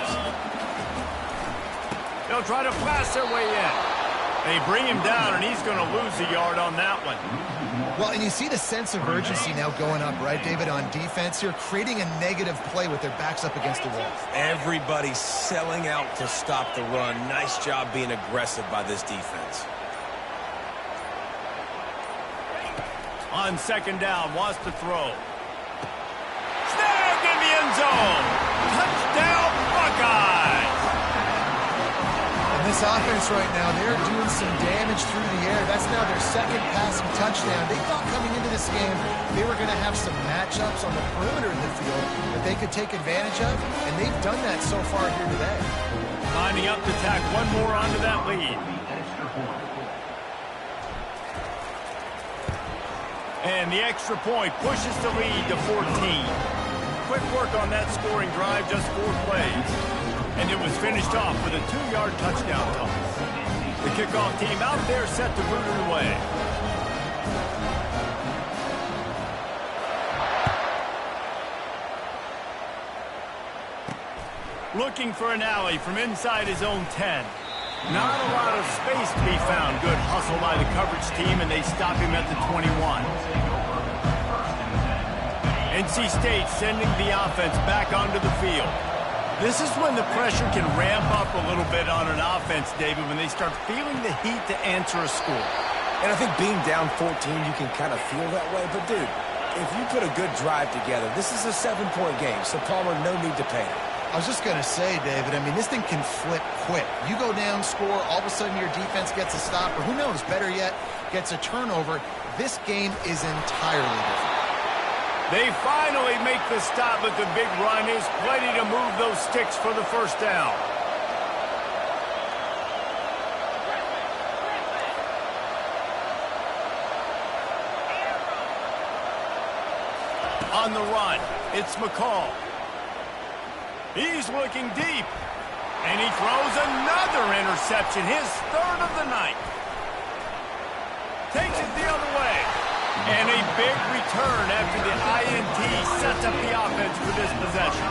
They'll try to blast their way in. They bring him down, and he's going to lose a yard on that one. Well, and you see the sense of urgency now going up, right, David, on defense here, creating a negative play with their backs up against the wall. Everybody's selling out to stop the run. Nice job being aggressive by this defense. On second down, wants to throw. Snagged in the end zone. Touchdown, Buckeyes. And this offense right now, they're doing some damage through the air. That's now their second passing touchdown. They thought coming into this game they were going to have some matchups on the perimeter of the field that they could take advantage of, and they've done that so far here today. Lining up to tack one more onto that lead. And the extra point pushes the lead to 14. Quick work on that scoring drive, just 4 plays. And it was finished off with a 2-yard touchdown toss. The kickoff team out there set to boot it away. Looking for an alley from inside his own 10. Not a lot of space to be found. Good hustle by the coverage team, and they stop him at the 21. NC State sending the offense back onto the field. This is when the pressure can ramp up a little bit on an offense, David, when they start feeling the heat to answer a score. And I think being down 14, you can kind of feel that way. But, dude, if you put a good drive together, this is a 7-point game, so Palmer, no need to panic. I was just going to say, David, I mean, this thing can flip quick. You go down, score, all of a sudden your defense gets a stop, or who knows, better yet, gets a turnover. This game is entirely different. They finally make the stop, but the big run is plenty to move those sticks for the first down. On the run, it's McCall. He's looking deep, and he throws another interception, his 3rd of the night. Takes it the other way, and a big return after the INT sets up the offense for this possession.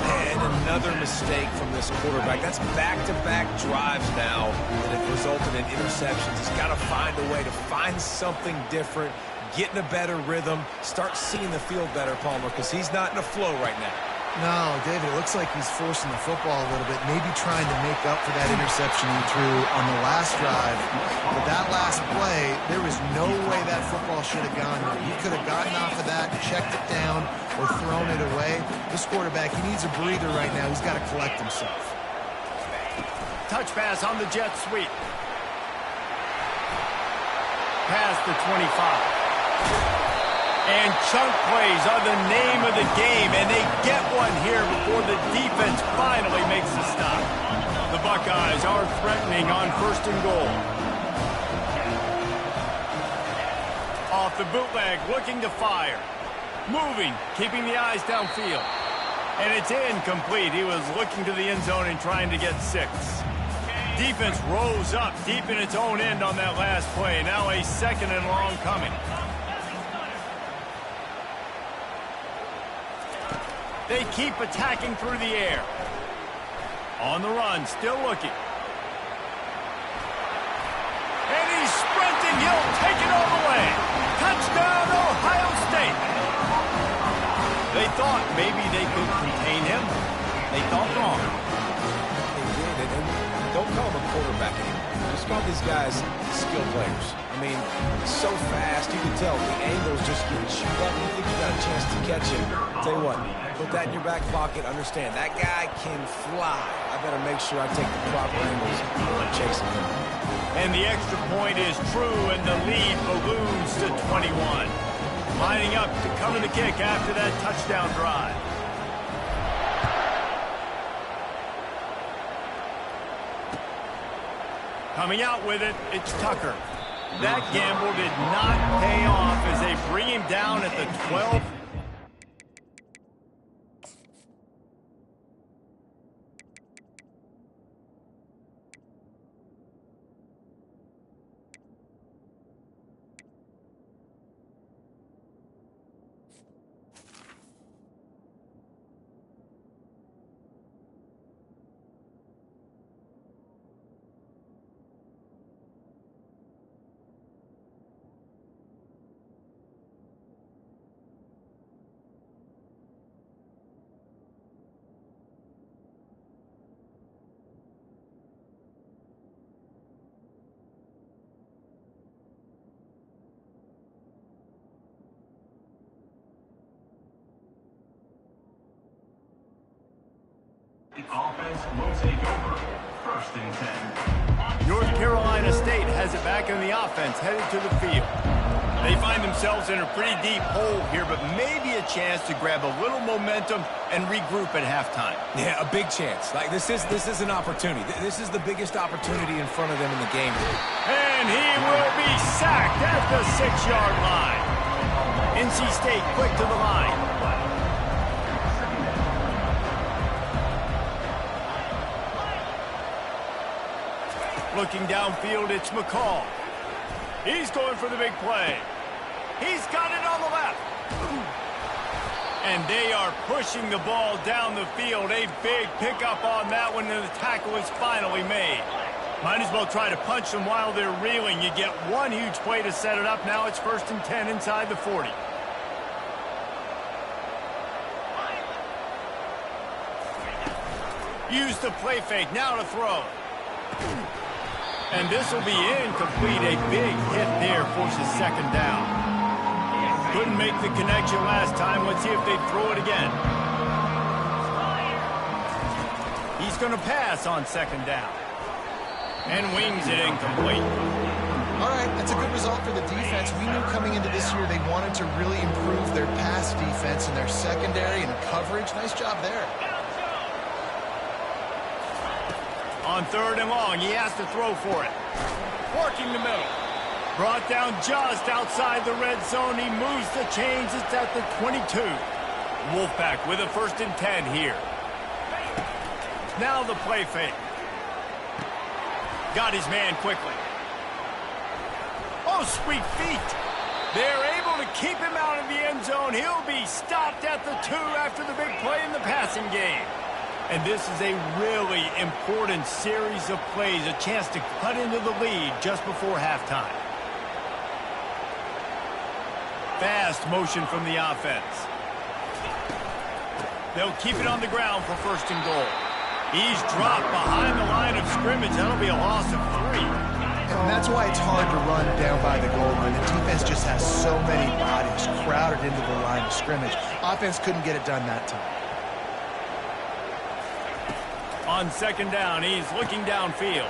And another mistake from this quarterback. That's back-to-back drives now that have resulted in interceptions. He's got to find a way to find something different, get in a better rhythm, start seeing the field better, Palmer, because he's not in a flow right now. No, David, it looks like he's forcing the football a little bit, maybe trying to make up for that interception he threw on the last drive. But that last play, there was no way that football should have gone there. He could have gotten off of that, checked it down, or thrown it away. This quarterback, he needs a breather right now. He's got to collect himself. Touch pass on the jet sweep. Past the 25. And chunk plays are the name of the game, and they get one here before the defense finally makes the stop. The Buckeyes are threatening on 1st and goal. Off the bootleg, looking to fire. Moving, keeping the eyes downfield. And it's incomplete. He was looking to the end zone and trying to get 6. Defense rose up deep in its own end on that last play. Now a 2nd and long coming. They keep attacking through the air. On the run, still looking. And he's sprinting. He'll take it all the way. Touchdown, Ohio State. They thought maybe they could contain him. They thought wrong. They did, and don't call him a quarterback anymore. Just call these guys skill players. I mean, so fast, you can tell the angle's just getting chewed up. You think you got a chance to catch him. Tell you what, put that in your back pocket. Understand, that guy can fly. I better make sure I take the proper angles when I'm chasing him. And the extra point is true, and the lead balloons to 21. Lining up to cover the kick after that touchdown drive. Coming out with it, it's Tucker. That gamble did not pay off as they bring him down at the 12. The offense will take over. 1st and 10. North Carolina State has it back in the offense, headed to the field. They find themselves in a pretty deep hole here, but maybe a chance to grab a little momentum and regroup at halftime. Yeah, a big chance. Like, this is an opportunity. This is the biggest opportunity in front of them in the game. And he will be sacked at the 6-yard line. NC State quick to the line. Looking downfield, it's McCall. He's going for the big play. He's got it on the left. And they are pushing the ball down the field. A big pickup on that one, and the tackle is finally made. Might as well try to punch them while they're reeling. You get one huge play to set it up. Now it's 1st and 10 inside the 40. Use the play fake. Now to throw. And this will be incomplete. A big hit there forces 2nd down. Couldn't make the connection last time. Let's see if they throw it again. He's going to pass on 2nd down. And wings it incomplete. All right, that's a good result for the defense. We knew coming into this year they wanted to really improve their pass defense and their secondary and coverage. Nice job there. On 3rd and long, he has to throw for it. Working the middle. Brought down just outside the red zone. He moves the chains. It's at the 22. Wolfpack with a 1st and 10 here. Now the play fake. Got his man quickly. Oh, sweet feet. They're able to keep him out of the end zone. He'll be stopped at the 2 after the big play in the passing game. And this is a really important series of plays, a chance to cut into the lead just before halftime. Fast motion from the offense. They'll keep it on the ground for first and goal. He's dropped behind the line of scrimmage. That'll be a loss of 3. And that's why it's hard to run down by the goal line. The defense just has so many bodies crowded into the line of scrimmage. Offense couldn't get it done that time. On second down, he's looking downfield.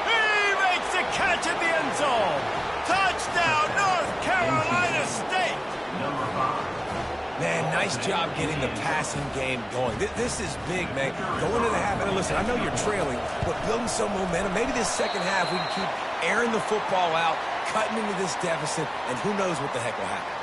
He makes the catch at the end zone. Touchdown, North Carolina State. Number 5. Man, nice job getting the passing game going. This is big, man. Going into the half, and listen, I know you're trailing, but building some momentum. Maybe this second half we can keep airing the football out, cutting into this deficit, and who knows what the heck will happen.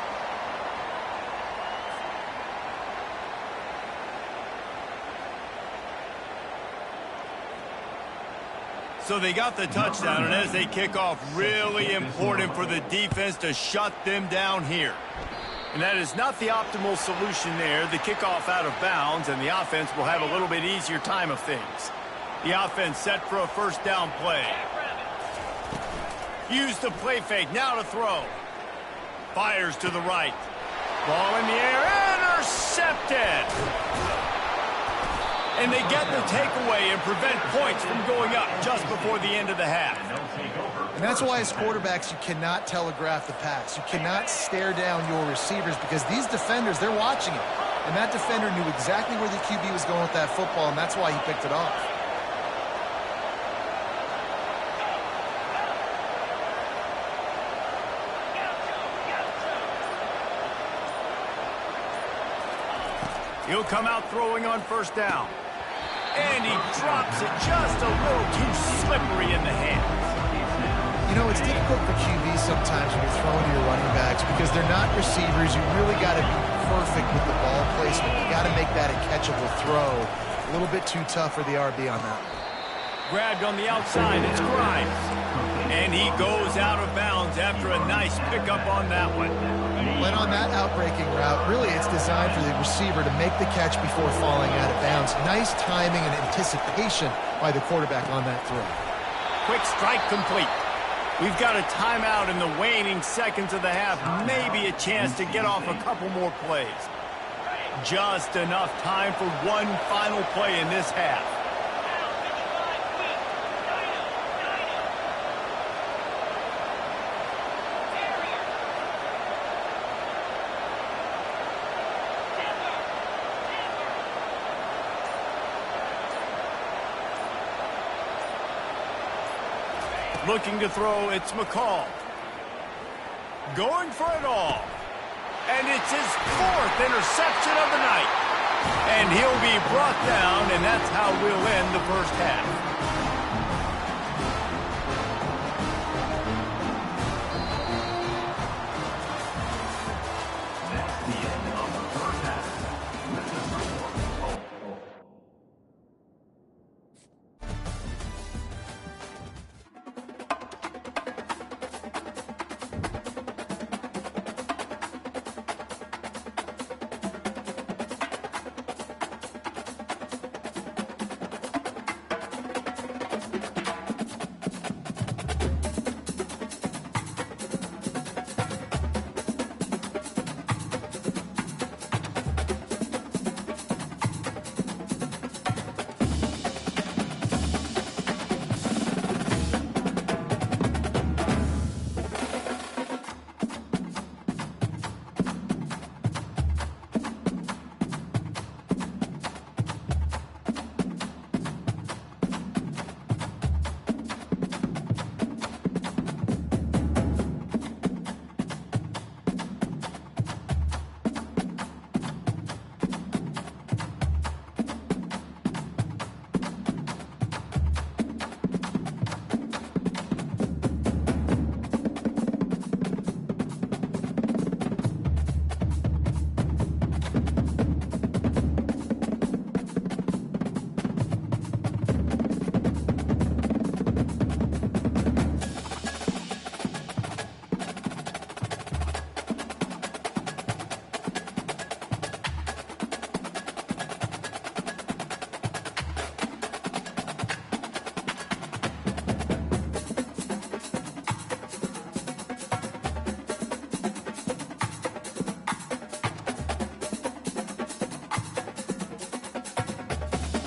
So they got the touchdown, and as they kick off, really important for the defense to shut them down here. And that is not the optimal solution there. The kickoff out of bounds, and the offense will have a little bit easier time of things. The offense set for a first down play. Use the play fake, now to throw. Fires to the right. Ball in the air, intercepted! And they get the takeaway and prevent points from going up just before the end of the half. And that's why as quarterbacks, you cannot telegraph the pass. You cannot stare down your receivers because these defenders, they're watching it. And that defender knew exactly where the QB was going with that football, and that's why he picked it off. He'll come out throwing on first down. And he drops it just a little too slippery in the hands. You know, it's difficult for QBs sometimes when you're throwing to your running backs because they're not receivers. You really got to be perfect with the ball placement. You got to make that a catchable throw. A little bit too tough for the RB on that. Grabbed on the outside, it's Grimes. And he goes out of bounds after a nice pickup on that one. When on that outbreaking route, really it's designed for the receiver to make the catch before falling out of bounds. Nice timing and anticipation by the quarterback on that throw. Quick strike complete. We've got a timeout in the waning seconds of the half. Maybe a chance to get off a couple more plays. Just enough time for one final play in this half. Looking to throw, it's McCall. Going for it all. And it's his 4th interception of the night. And he'll be brought down, and that's how we'll end the first half. That's the end of the first